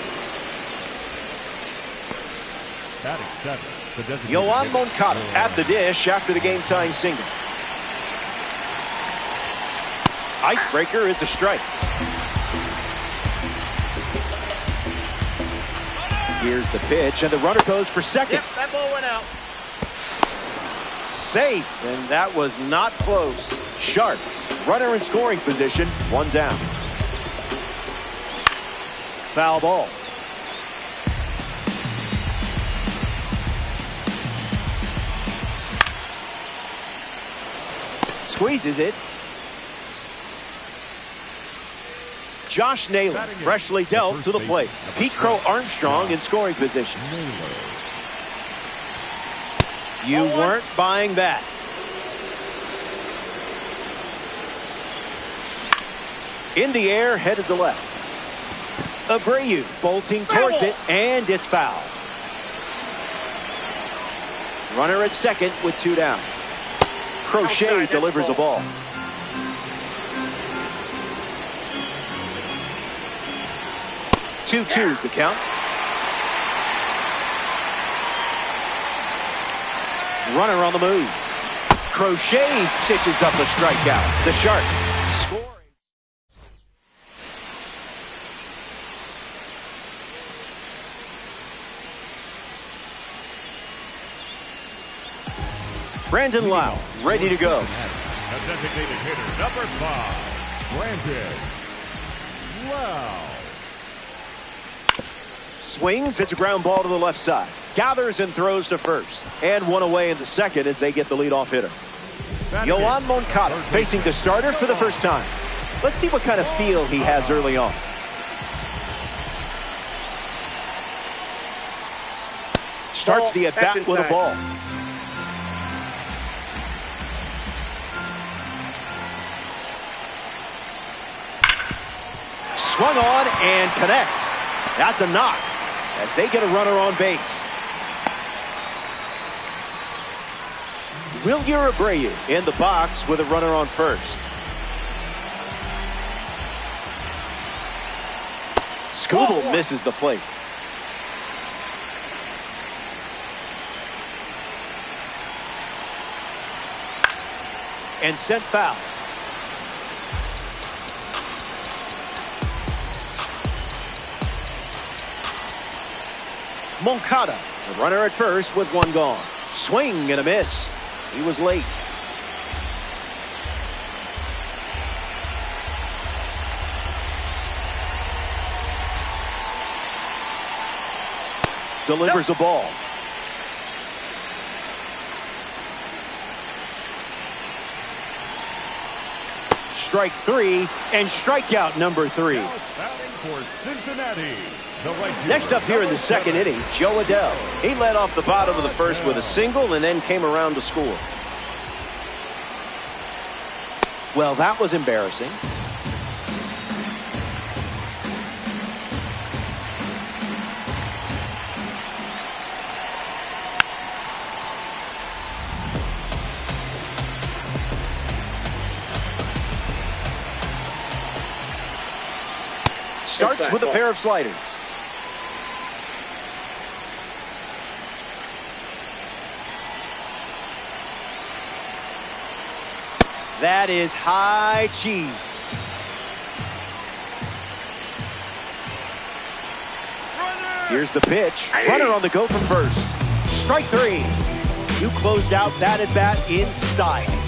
Yoan Moncada at the dish after the game-tying single. Icebreaker is a strike. Here's the pitch, and the runner goes for second. Yep, that ball went out. Safe, and that was not close. Sharks, runner in scoring position, one down. Foul ball. Squeezes it. Josh Naylor freshly dealt to the plate. Pete Crow Armstrong in scoring position. You weren't buying that. In the air, headed to left. Abreu bolting towards it, and it's foul. Runner at second with two down. Crochet delivers a ball. Two-two's the count. Runner on the move. Crochet stitches up a strikeout. The Sharks scoring. Brandon Lau, ready to go. The designated hitter, number 5, Brandon Lau. Swings, it's a ground ball to the left side. Gathers and throws to first. And one away in the second as they get the leadoff hitter. Yoan Moncada facing the starter for the first time. Let's see what kind of feel he has early on. Starts the at-bat with a ball. Swung on and connects. That's a knock as they get a runner on base. Wilyer Abreu in the box with a runner on first. Skubal misses the plate. And sent foul. Moncada, the runner at first with one gone. Swing and a miss. He was late. Delivers a ball. Strike three and strikeout number 3. Now batting for Cincinnati. Next up here in the second inning, Joe Adell. He led off the bottom of the first with a single and then came around to score. Well, that was embarrassing. Starts with a pair of sliders. That is high cheese. Here's the pitch. Runner on the go from first. Strike 3. You closed out that at bat in style.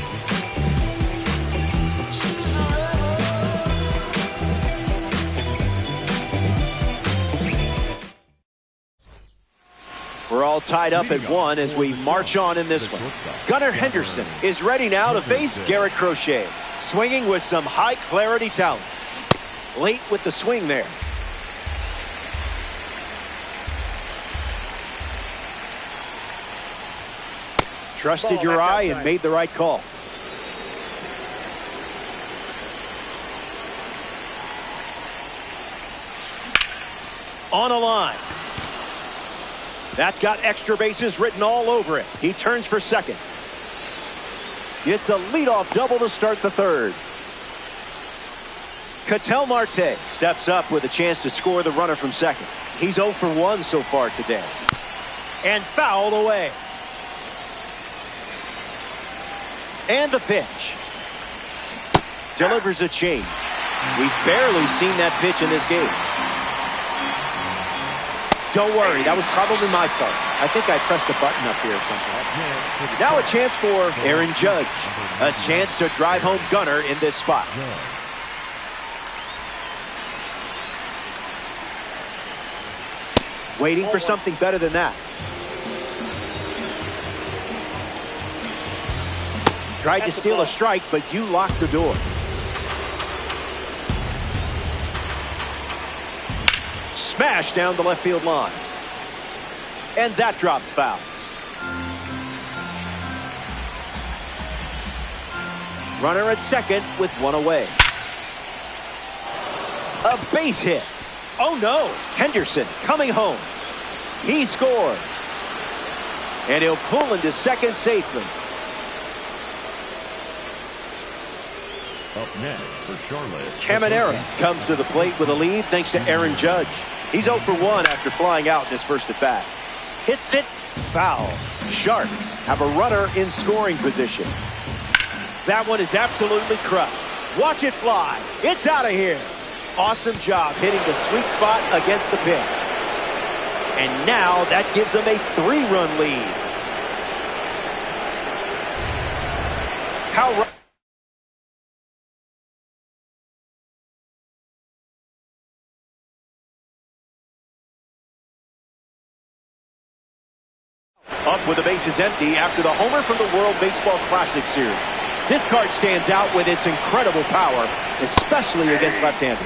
We're all tied up at 1 as we march on in this one. Gunnar Henderson is ready now to face Garrett Crochet. Swinging with some high clarity talent. Late with the swing there. Trusted your eye and made the right call. On a line. That's got extra bases written all over it. He turns for second. It's a leadoff double to start the third. Ketel Marte steps up with a chance to score the runner from second. He's 0 for 1 so far today. And fouled away. And the pitch. Delivers a change. We've barely seen that pitch in this game. Don't worry, that was probably my fault. I think I pressed a button up here or something. Now a chance for Aaron Judge. A chance to drive home Gunnar in this spot. Waiting for something better than that. Tried to steal a strike, but you locked the door. Smash down the left field line. And that drops foul. Runner at second with one away. A base hit. Oh no, Henderson coming home. He scored. And he'll pull into second safely. Up next for Charlotte. Caminera comes to the plate with a lead thanks to Aaron Judge. He's 0 for 1 after flying out in his first at bat. Hits it, foul. Sharks have a runner in scoring position. That one is absolutely crushed. Watch it fly. It's out of here. Awesome job hitting the sweet spot against the pitch. And now that gives them a 3-run lead. How up with the bases empty after the homer from the World Baseball Classic Series. This card stands out with its incredible power, especially against left-handers.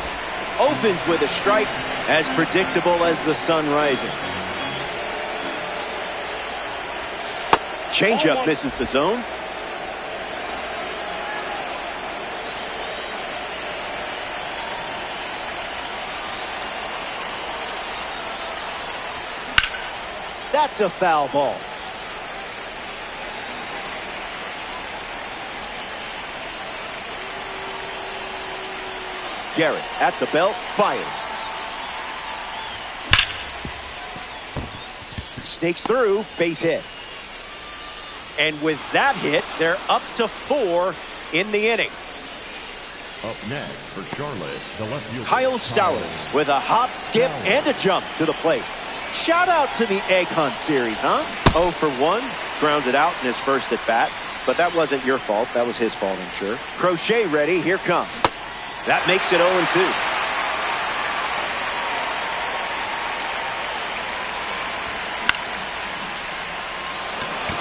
Opens with a strike, as predictable as the sun rising. Changeup misses the zone. That's a foul ball. Garrett at the belt, fires. Sneaks through, base hit. And with that hit, they're up to 4 in the inning. Up next for Charlotte, the left fielder, Kyle Stowers with a hop, skip, and a jump to the plate. Shout out to the Egg Hunt series, huh? 0 for 1, grounded out in his first at bat. But that wasn't your fault. That was his fault, I'm sure. Crochet ready. Here comes. That makes it 0-2.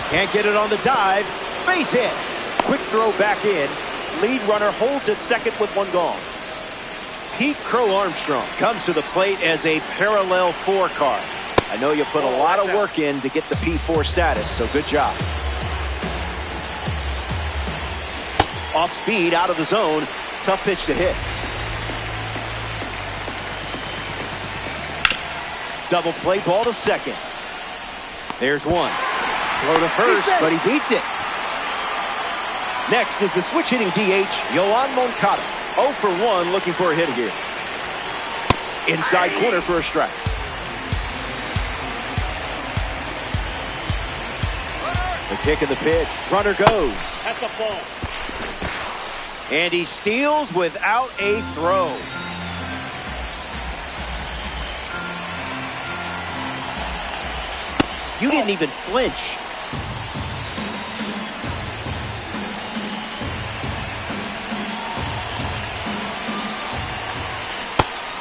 Can't get it on the dive. Base hit. Quick throw back in. Lead runner holds at second with 1 gone. Pete Crow Armstrong comes to the plate as a parallel 4 card. I know you put a lot of work in to get the P4 status, so good job. Off speed, out of the zone. Tough pitch to hit. Double play ball to second. There's 1. Throw to first, but he beats it. Next is the switch hitting DH, Yoan Moncada. 0 for 1, looking for a hit here. Inside corner for a strike. The kick of the pitch. Runner goes. That's a ball. And he steals without a throw. You didn't even flinch.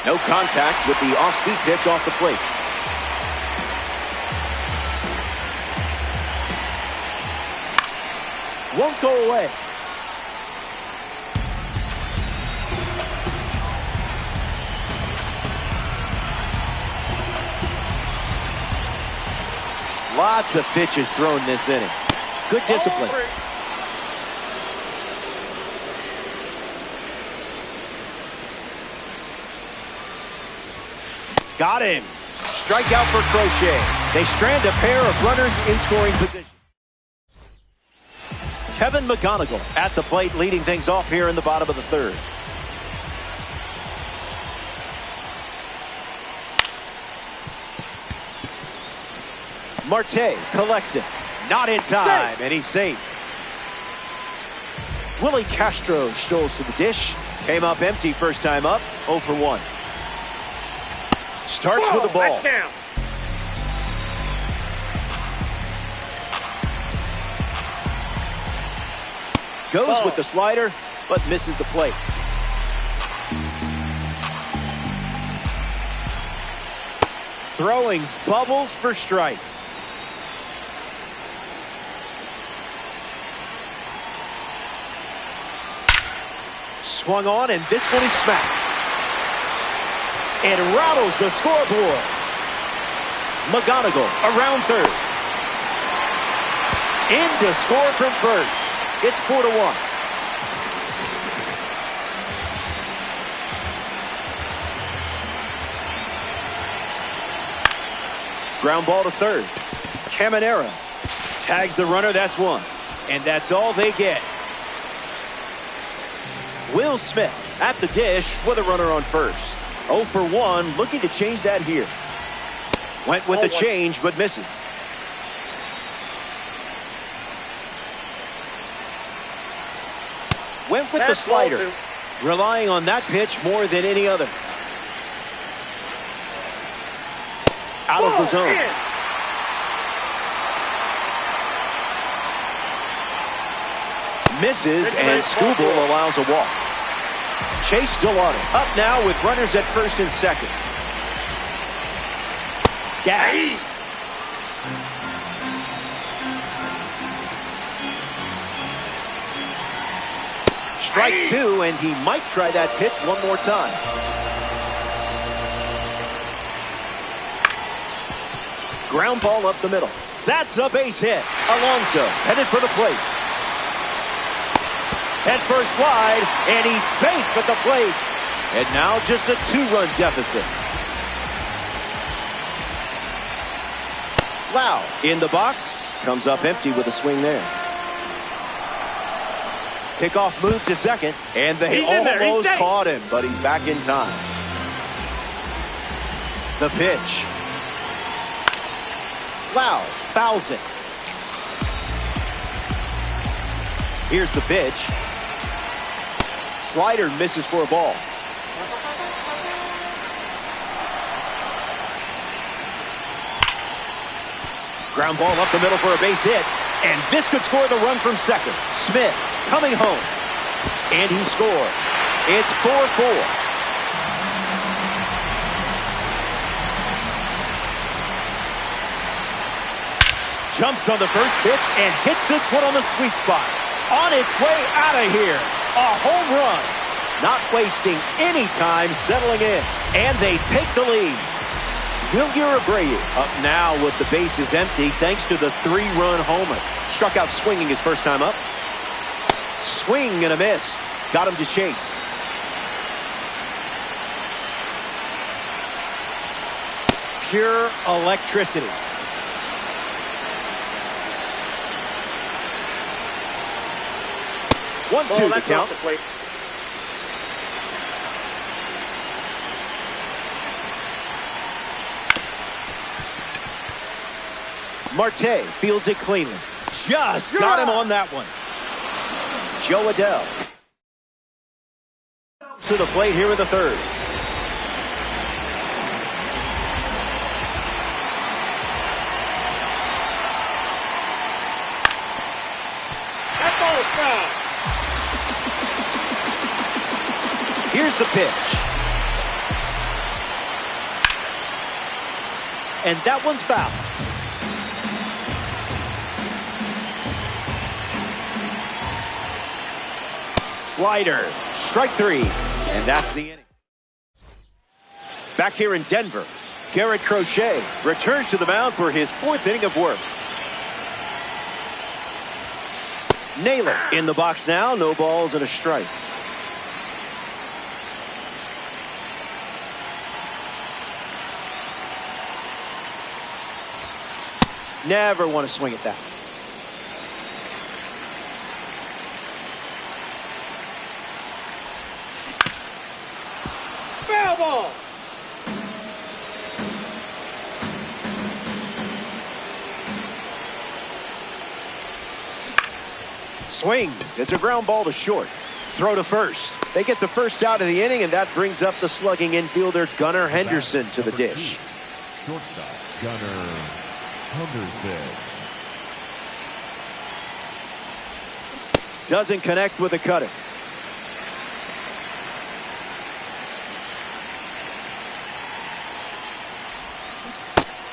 No contact with the off-speed pitch off the plate. Won't go away. Lots of pitches thrown this inning. Good discipline. Got him. Strikeout for Crochet. They strand a pair of runners in scoring position. Kevin McGonigal at the plate, leading things off here in the bottom of the 3rd. Marte collects it. Not in time, and he's safe. Willie Castro strolls to the dish. Came up empty first time up. 0 for 1. Starts with the ball. Goes with the slider, but misses the plate. Throwing bubbles for strikes. Swung on, and this one is smacked. It rattles the scoreboard. McGonigal around 3rd. In to score from first. It's 4-1. Ground ball to 3rd. Caminera tags the runner. That's 1. And that's all they get. Will Smith at the dish with a runner on first. 0 for 1, looking to change that here. Went with the change, but misses. Went with the slider, relying on that pitch more than any other. Out of the zone. Misses, and Skubal allows a walk. Chase Delauder up now with runners at first and second. Gas. Strike 2, and he might try that pitch one more time. Ground ball up the middle. That's a base hit. Alonso headed for the plate. Head first slide, and he's safe at the plate. And now just a 2-run deficit. Lau in the box. Comes up empty with a swing there. Kickoff move to second, and they almost caught him, but he's back in time. The pitch. Wow, fouls it. Here's the pitch. Slider misses for a ball. Ground ball up the middle for a base hit. And this could score the run from second. Smith coming home. And he scored. It's 4-4. Jumps on the first pitch and hits this one on the sweet spot. On its way out of here. A home run. Not wasting any time settling in. And they take the lead. Wilyer Abreu up now with the bases empty thanks to the 3-run homer. Struck out swinging his first time up. Swing and a miss. Got him to chase. Pure electricity. One, two, the count. Marte fields it cleanly. Just got him on that one. Joe Adell to the plate here in the third. That ball is foul. Here's the pitch. And that one's foul. Slider, strike 3, and that's the inning. Back here in Denver, Garrett Crochet returns to the mound for his 4th inning of work. Naylor in the box now, no balls and a strike. Never want to swing at that. Foul ball. Swings. It's a ground ball to short. Throw to first. They get the first out of the inning, and that brings up the slugging infielder Gunnar Henderson to the dish. Shortstop, Gunnar Henderson. Doesn't connect with the cutter.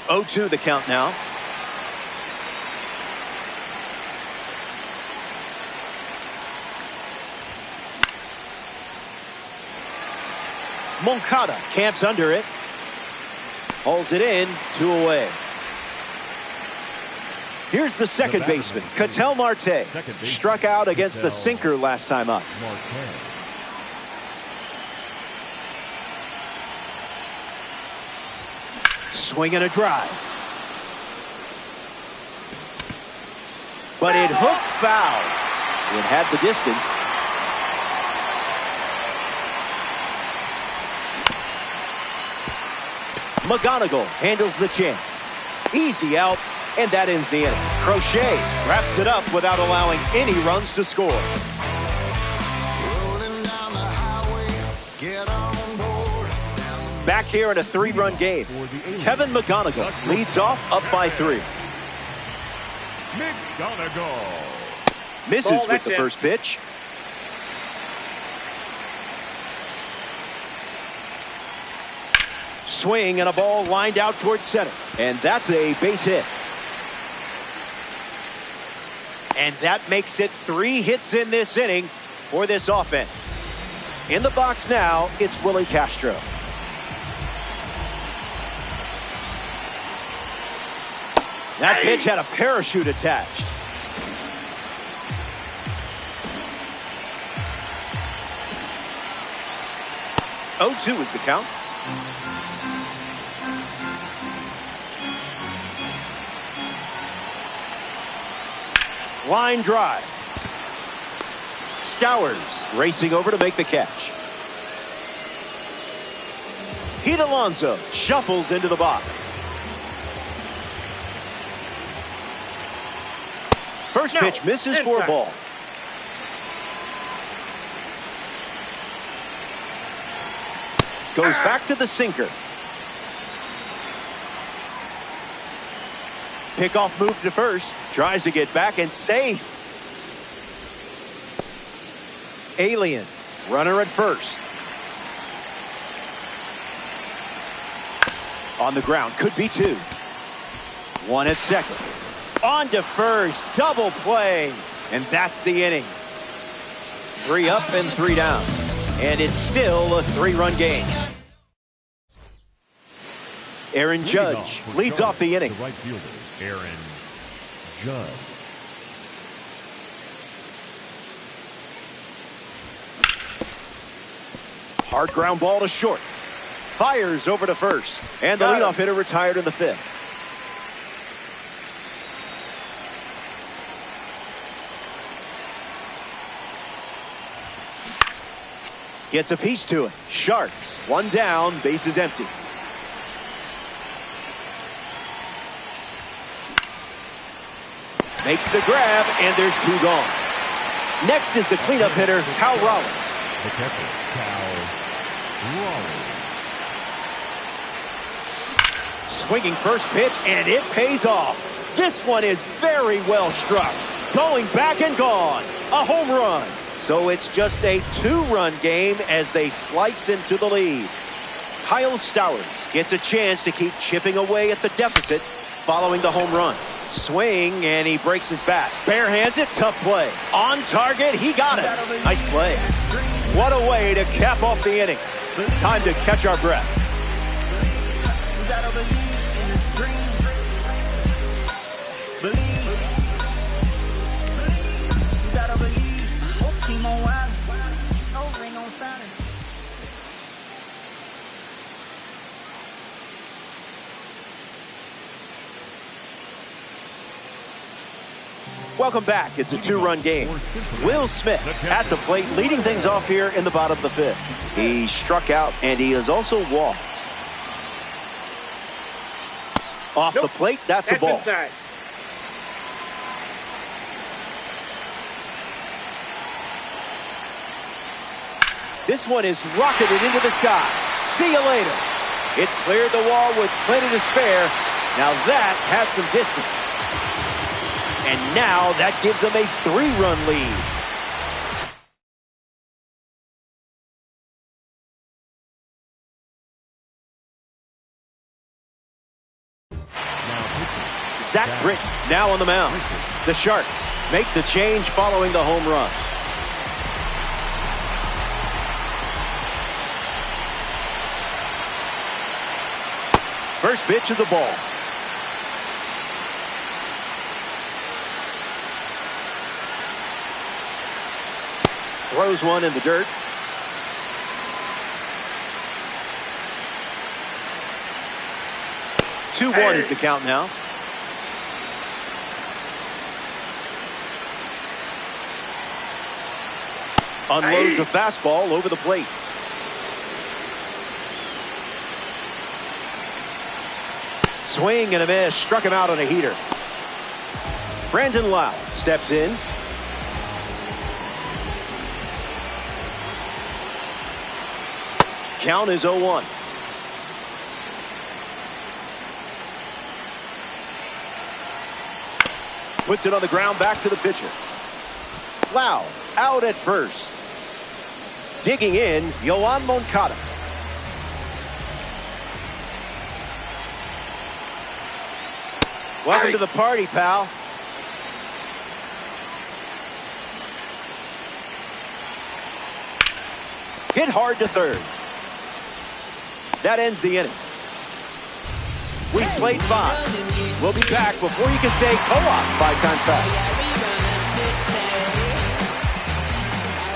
Oh, 2 the count now. Moncada camps under it. Hauls it in, 2 away. Here's the second baseman, Ketel Marte. Struck out against the sinker last time up. Swing and a drive. But it hooks foul. It had the distance. McGonigal handles the chance. Easy out, and that ends the inning. Crochet wraps it up without allowing any runs to score. Back here in a 3-run game. Kevin McGonigal leads off up by 3. McGonigal. Misses with the first pitch. Swing and a ball lined out towards center. And that's a base hit. And that makes it 3 hits in this inning for this offense. In the box now, it's Willie Castro. That pitch had a parachute attached. Oh, 2 is the count. Line drive. Stowers racing over to make the catch. Pete Alonso shuffles into the box. First pitch misses for a ball. Goes back to the sinker. Pickoff move to first. Tries to get back and safe. Alien. Runner at first. On the ground. Could be two. One at second. On to first. Double play. And that's the inning. 3 up and 3 down. And it's still a 3-run game. Aaron Judge leads off the inning. The right fielder, Aaron Judge. Hard ground ball to short. Fires over to first. And the leadoff hitter retired in the 5th. Gets a piece to it. Sharks. 1 down. Base is empty. Makes the grab, and there's 2 gone. Next is the cleanup hitter, Cal Raleigh. The catcher, Cal Raleigh. Swinging first pitch, and it pays off. This one is very well struck. Going back and gone. A home run. So it's just a 2-run game as they slice into the lead. Kyle Stowers gets a chance to keep chipping away at the deficit following the home run. Swing, and he breaks his bat. Bare hands it, tough play. On target, he got it. Nice play. What a way to cap off the inning. Time to catch our breath. Welcome back. It's a 2-run game. Will Smith at the plate, leading things off here in the bottom of the 5th. He struck out, and he has also walked. Off the plate, that's a ball. Inside. This one is rocketed into the sky. See you later. It's cleared the wall with plenty to spare. Now that had some distance. And now that gives them a 3-run lead. Zach Britton now on the mound. The Sharks make the change following the home run. First pitch of the ball. Throws one in the dirt. Two 2-1 is the count now. Unloads a fastball over the plate. Swing and a miss. Struck him out on a heater. Brandon Lau steps in. Count is 0-1. Puts it on the ground, back to the pitcher. Lau out at first. Digging in, Yoan Moncada. Welcome to the party, pal. Hit hard to third. That ends the inning. We've played 5. We'll be back before you can say co-op 5 times fast.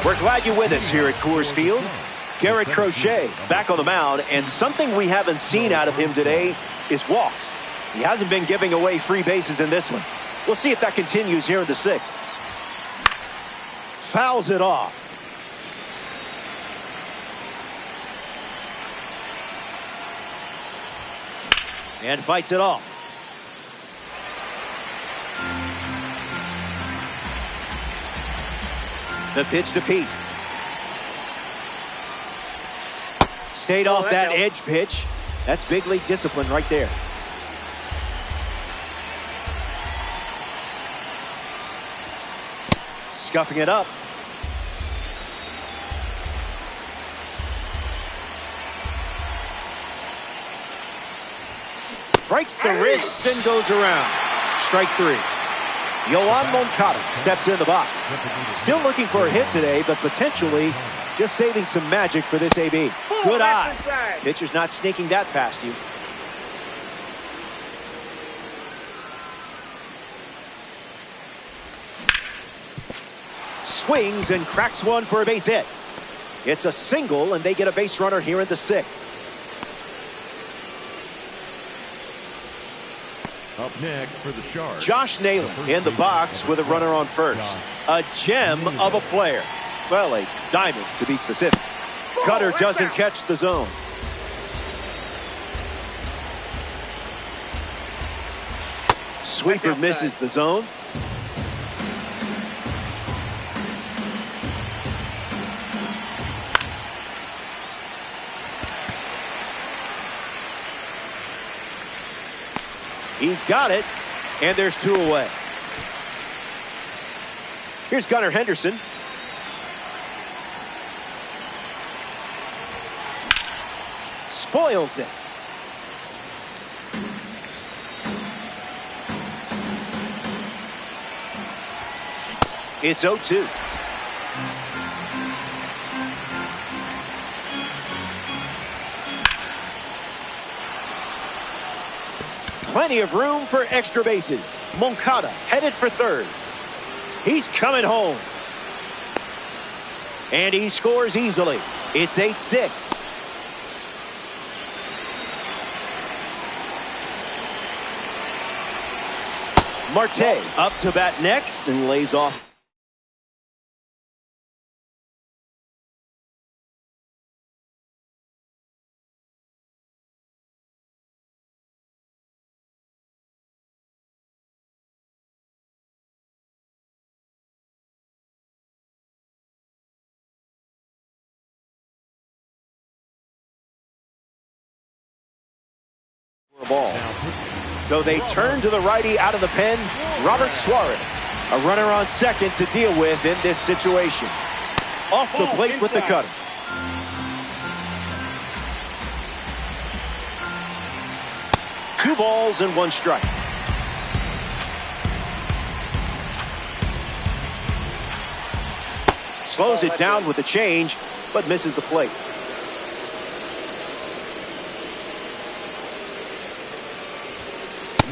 We're glad you're with us here at Coors Field. Garrett Crochet back on the mound, and something we haven't seen out of him today is walks. He hasn't been giving away free bases in this one. We'll see if that continues here in the 6th. Fouls it off. And fights it off. The pitch to Pete. Stayed off that edge pitch. That's big league discipline right there. Scuffing it up. Breaks the wrists and goes around. Strike three. Yoan Moncada steps in the box. Still looking for a hit today, but potentially just saving some magic for this AB. Good eye. Pitcher's not sneaking that past you. Swings and cracks one for a base hit. It's a single, and they get a base runner here in the sixth. Up next for the Sharks, Josh Naylor in the box with a runner on first. A gem of a player. Well, a diamond to be specific. Cutter doesn't catch the zone. Sweeper misses the zone. He's got it, and there's two away. Here's Gunnar Henderson. Spoils it. It's 0-2. Plenty of room for extra bases. Moncada headed for third. He's coming home. And he scores easily. It's 8-6. Marte up to bat next and lays off. Ball. So they turn to the righty out of the pen, Robert Suarez. A runner on second to deal with in this situation. Off the plate with the cutter. Two balls and one strike. Slows it down with a change, but misses the plate.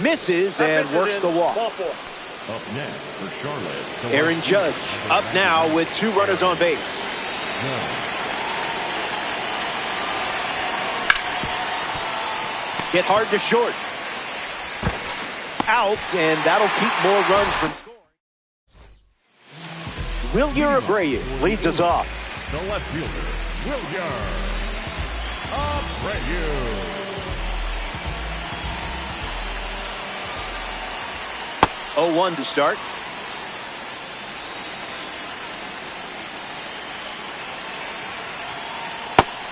Misses and works the walk. up next for Charlotte, Aaron Judge up now with two runners on base. Hit hard to short. Out, and that'll keep more runs from scoring. Wilyer Abreu leads us off. The left fielder, Wilyer Abreu. 0-1 to start.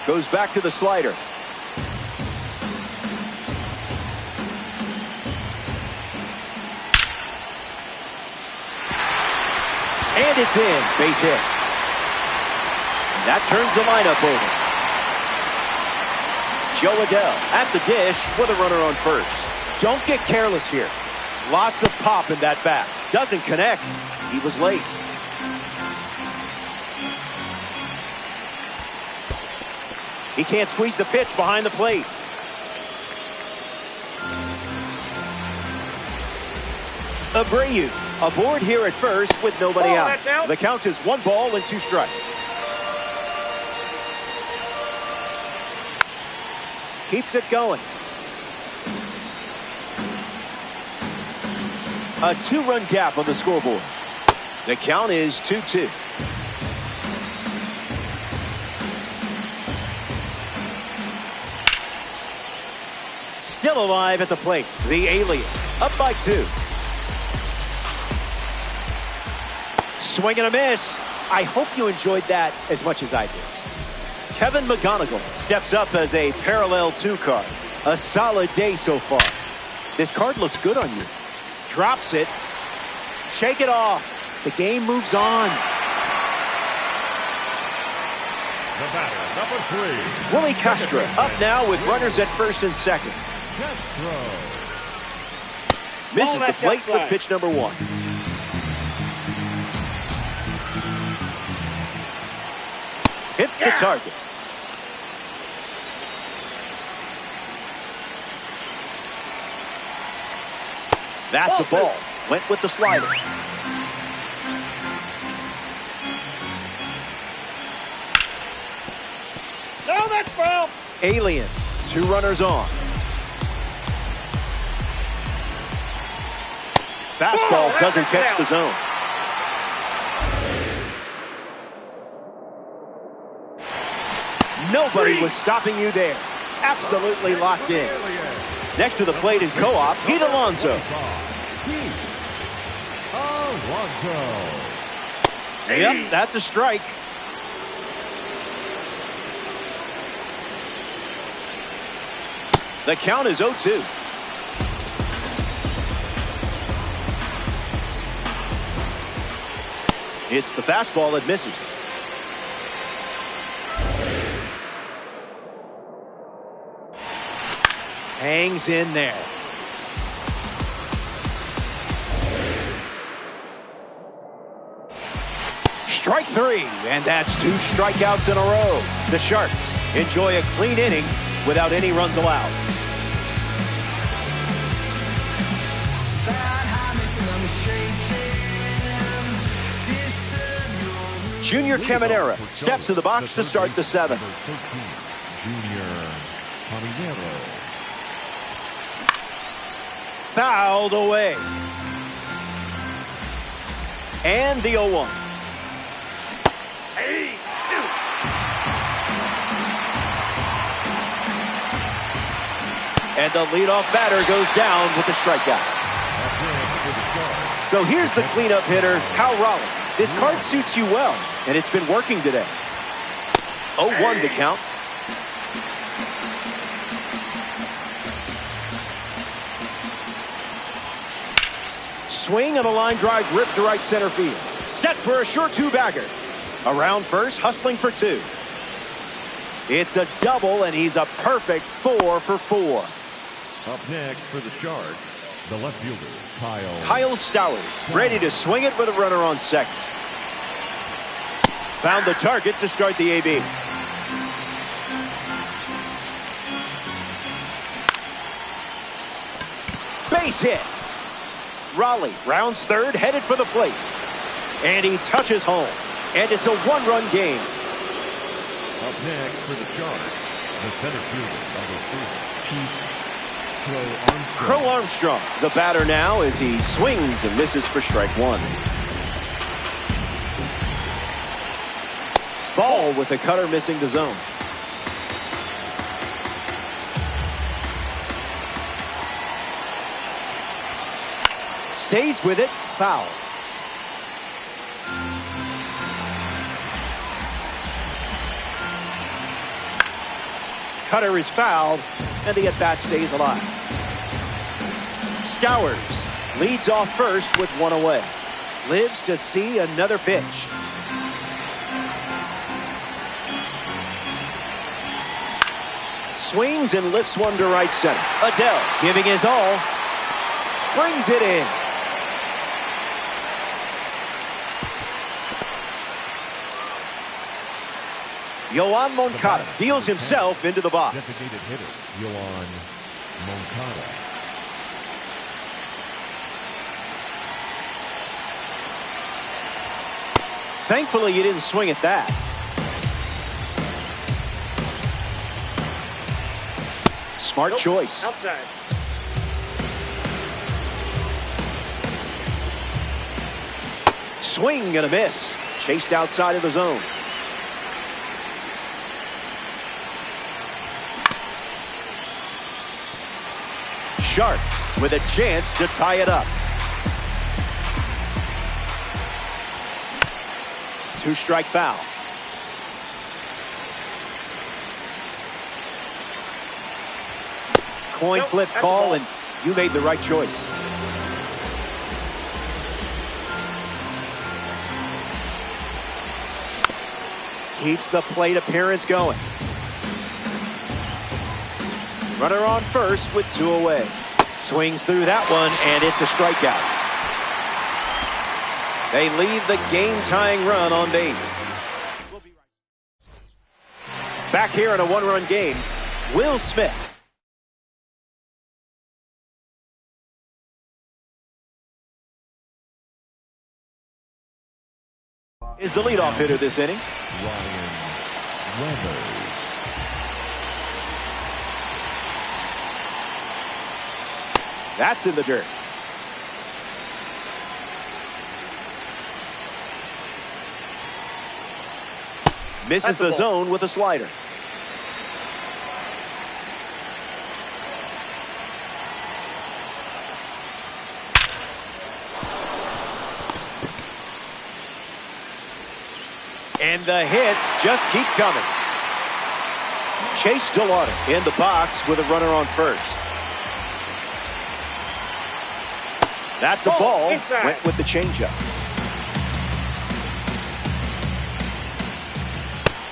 Goes back to the slider. And it's in. Base hit. That turns the lineup over. Joe Adell at the dish with a runner on first. Don't get careless here. Lots of pop in that bat. Doesn't connect. He was late. He can't squeeze the pitch behind the plate. Abreu aboard here at first with nobody out. The count is 1 ball and 2 strikes. Keeps it going. A 2-run gap on the scoreboard. The count is 2-2. Still alive at the plate. The alien up by 2. Swing and a miss. I hope you enjoyed that as much as I did. Kevin McGonigal steps up as a parallel 2 card. A solid day so far. This card looks good on you. Drops it. Shake it off. The game moves on. The batter, number 3. Willie Castro up now with runners at first and second. Death throw. Misses the plate with pitch number 1. Hits the target. That's a ball. Went with the slider. No, that's foul. Alien. 2 runners on. Fastball doesn't catch the zone. Nobody was stopping you there. Absolutely locked in. Next to the plate in co-op, Pete Alonso. Yep, that's a strike. The count is 0-2. It's the fastball that misses. Hangs in there. Strike 3, and that's 2 strikeouts in a row. The Sharks enjoy a clean inning without any runs allowed. Junior Caminero steps in the box to start the 7th. Junior Caminero. Fouled away. And the 0-1. And the leadoff batter goes down with the strikeout. So here's the cleanup hitter, Cal Raleigh. This card suits you well, and it's been working today. 0-1 the count. Swing and a line drive ripped to right center field. Set for a short 2-bagger. Around first, hustling for 2. It's a double, and he's a perfect 4 for 4. Up next for the Sharks, the left fielder, Kyle Stowers, ready to swing it with a runner on second. Found the target to start the AB. Base hit. Raleigh rounds third, headed for the plate. And he touches home. And it's a 1-run game. Up next for the Sharks, the center fielder, number 3, Crow Armstrong, the batter now as he swings and misses for strike 1. Ball with the cutter missing the zone. Stays with it, foul. Cutter is fouled, and the at-bat stays alive. Stowers leads off first with 1 away. Lives to see another pitch. Swings and lifts one to right center. Adele giving his all. Brings it in. Yoan Moncada deals himself into the box. designated hitter, Yoan Moncada. Thankfully, you didn't swing at that. Smart choice. Outside. Swing and a miss. Chased outside of the zone. Sharks with a chance to tie it up. 2-strike foul. Coin flip call, and you made the right choice. Keeps the plate appearance going. Runner on first with 2 away. Swings through that one, and it's a strikeout. They leave the game-tying run on base. Back here in a 1-run game, Will Smith. Is the leadoff hitter this inning. Ryan Weathers. That's in the dirt. Misses the zone with a slider. And the hits just keep coming. Chase DeLauder in the box with a runner on first. That's a ball. Went with the changeup.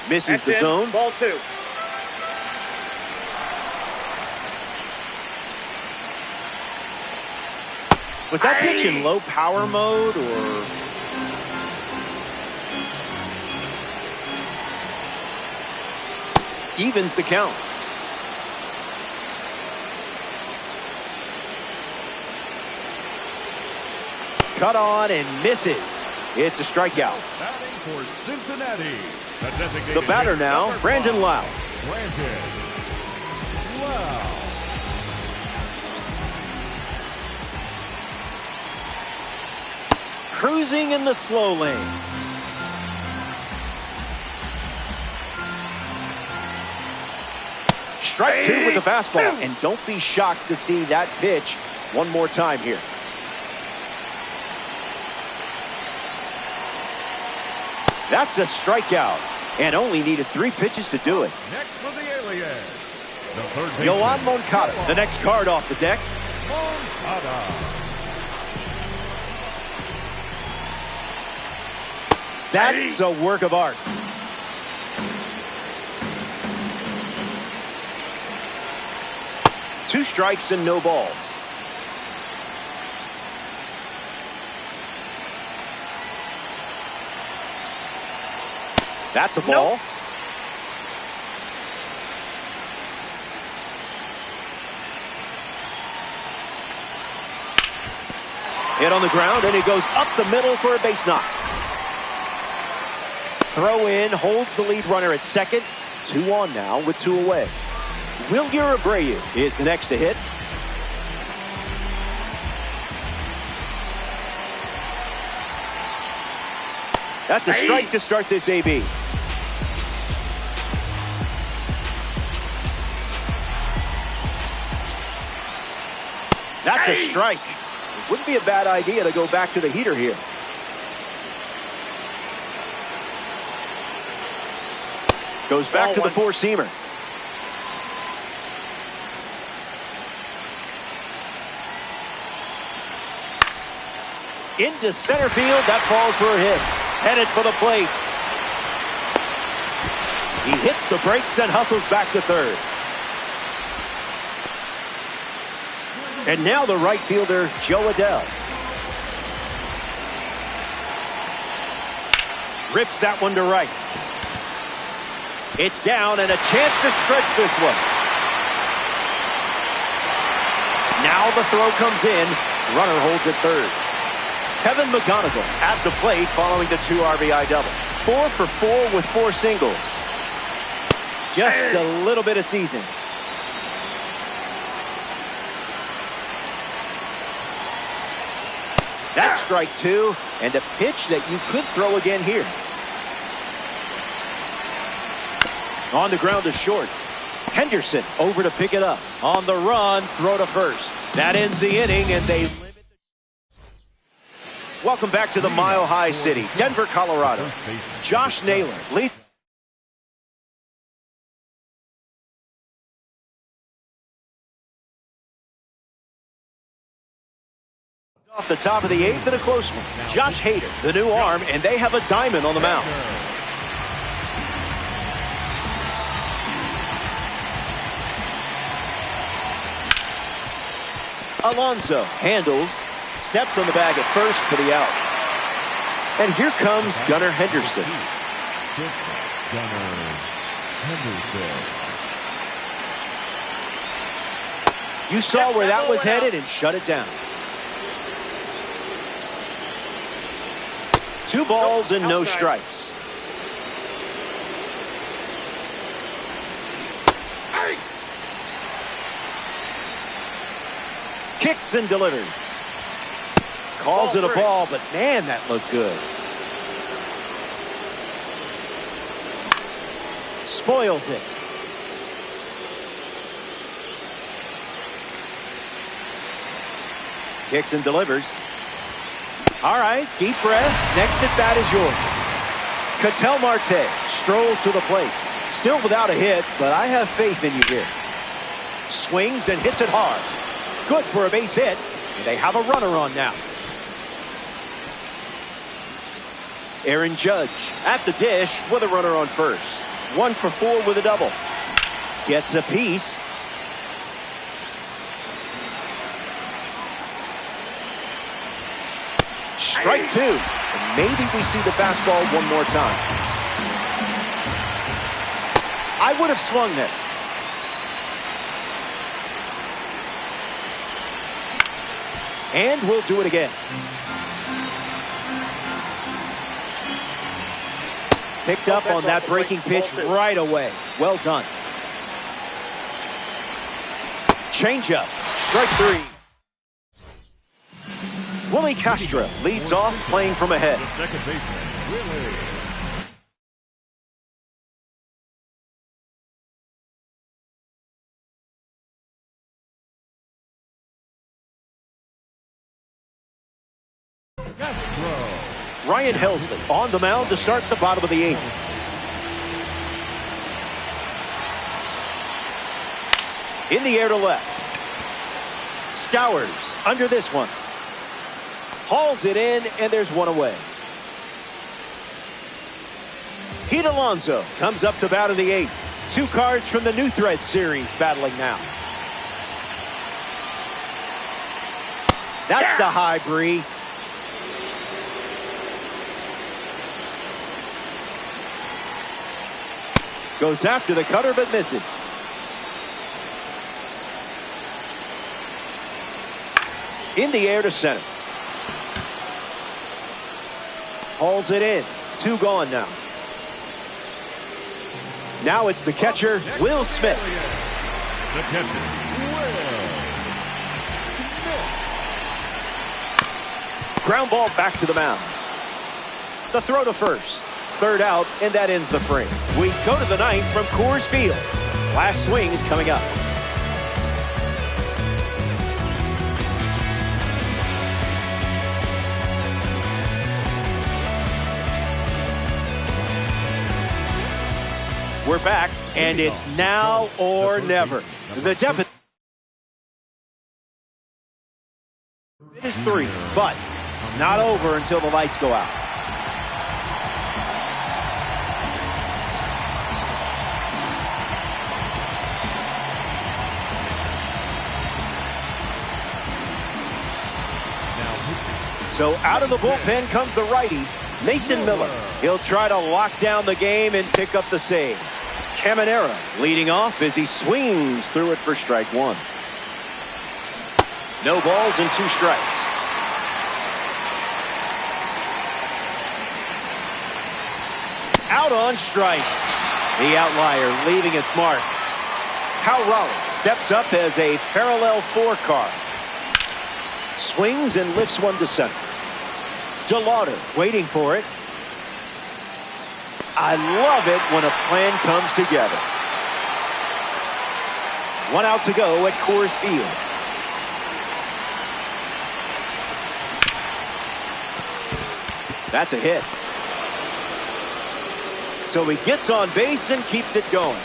Misses the zone. Ball 2. Was that pitch in low power mode or? Evens the count. Cut on and misses. It's a strikeout. Batting for Cincinnati. The batter now, Brandon Lau. Brandon Lau. Cruising in the slow lane. Strike 2 with the fastball. And don't be shocked to see that pitch one more time here. That's a strikeout. And only needed 3 pitches to do it. Next for the alien. The third Yoan Moncada, the next card off the deck. Moncada. That's a work of art. Two strikes and no balls. That's a ball. Hit on the ground, and he goes up the middle for a base knock. Throw in, holds the lead runner at second. 2 on now with 2 away. Wilyer Abreu is the next to hit. That's a strike to start this AB. That's a strike. It wouldn't be a bad idea to go back to the heater here. Goes back to the 4-seamer. Into center field. That falls for a hit. Headed for the plate. He hits the brakes and hustles back to third. And now the right fielder, Joe Adell. Rips that one to right. It's down and a chance to stretch this one. Now the throw comes in. Runner holds at third. Kevin McGonigal at the plate following the 2 RBI double. 4 for 4 with 4 singles. Just a little bit of season. That's strike 2, and a pitch that you could throw again here. On the ground to short. Henderson over to pick it up. On the run, throw to first. That ends the inning, and they limit. Welcome back to the Mile High City, Denver, Colorado. Josh Naylor leads. Off the top of the 8th in a close one. Josh Hader, the new arm, and they have a diamond on the mound. Alonso handles, steps on the bag at first for the out. And here comes Gunnar Henderson. You saw where that was headed and shut it down. 2 balls and no strikes. Kicks and delivers. Calls it a ball, but man, that looked good. Spoils it. Kicks and delivers. All right, deep breath. Next at bat is yours. Ketel Marte strolls to the plate. Still without a hit, but I have faith in you here. Swings and hits it hard. Good for a base hit, and they have a runner on now. Aaron Judge at the dish with a runner on first. 1 for 4 with a double. Gets a piece. Strike 2. And maybe we see the fastball one more time. I would have swung there. And we'll do it again. Picked up on that breaking pitch right away. Well done. Changeup. Strike 3. Willie Castro leads off playing from ahead. Second baseman, Willie. Ryan Helsley on the mound to start the bottom of the 8th. In the air to left. Stowers under this one. Hauls it in, and there's one away. Pete Alonso comes up to bat in the 8th. 2 cards from the New Thread series battling now. That's the high, Bree. Goes after the cutter, but misses. In the air to center. Hauls it in. 2 gone now. Now it's the catcher, Will Smith. The catcher, Ground ball back to the mound. The throw to first. 3rd out, and that ends the frame. We go to the 9th from Coors Field. Last swings coming up. We're back, and it's now or never. The deficit is 3, but it's not over until the lights go out. So out of the bullpen comes the righty, Mason Miller. He'll try to lock down the game and pick up the save. Caminera leading off as he swings through it for strike 1. No balls and 2 strikes. Out on strikes. The outlier leaving its mark. Cal Raleigh steps up as a parallel 4 card. Swings and lifts one to center. DeLauder waiting for it. I love it when a plan comes together. 1 out to go at Coors Field. That's a hit. So he gets on base and keeps it going.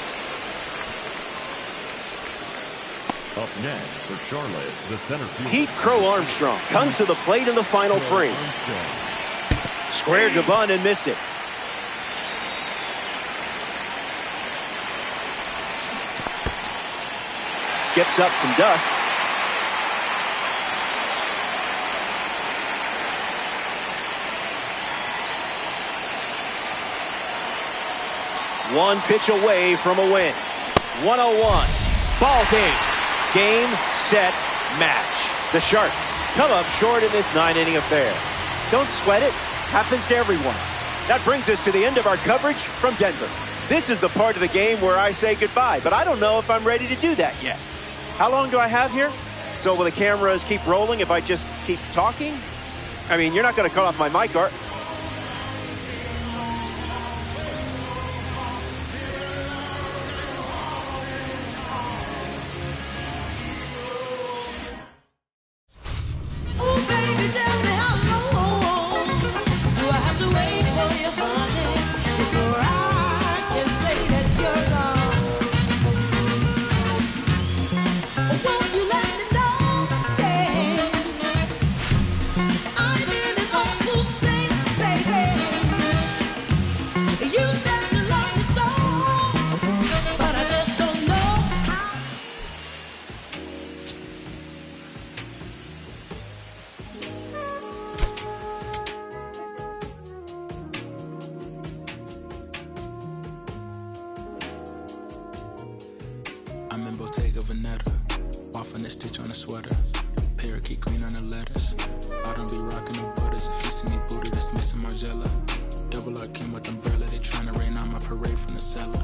Up next for Charlotte, the center fielder. Pete Crow Armstrong comes to the plate in the final frame. Squared to bunt and missed it. Skips up some dust. One pitch away from a win. 101. Ball game. Game, set, match. The Sharks come up short in this 9-inning affair. Don't sweat it. Happens to everyone. That brings us to the end of our coverage from Denver. This is the part of the game where I say goodbye, but I don't know if I'm ready to do that yet. How long do I have here? So will the cameras keep rolling if I just keep talking? I mean, you're not going to cut off my mic, are you? I'm in Bottega Veneta, waffling a stitch on a sweater, parakeet green on the lettuce. I don't be rocking no butters. If you see me booted, it's missing Margiela. Double R came with umbrella, they tryna rain on my parade from the cellar.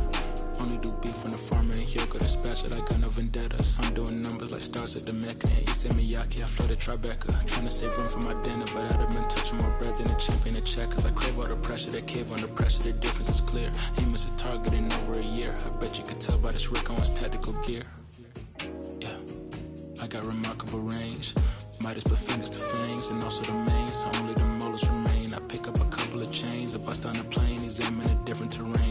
Only do beef from the farmer and Hyoko dispatch it, I got no vendettas. I'm doing numbers like stars at the Mecca. And Issei Miyake, I flooded Tribeca. Trying to save room for my dinner, but I'd have been touching more bread than a champion at checkers. I crave all the pressure, that cave under pressure, the difference is clear. Aim is a target in over a year. I bet you could tell by this Rick Owens tactical gear. Yeah, I got remarkable range. Midas put fingers to fangs, and also the main, so only the molars remain. I pick up a couple of chains, I bust down the plane, examine a different terrain.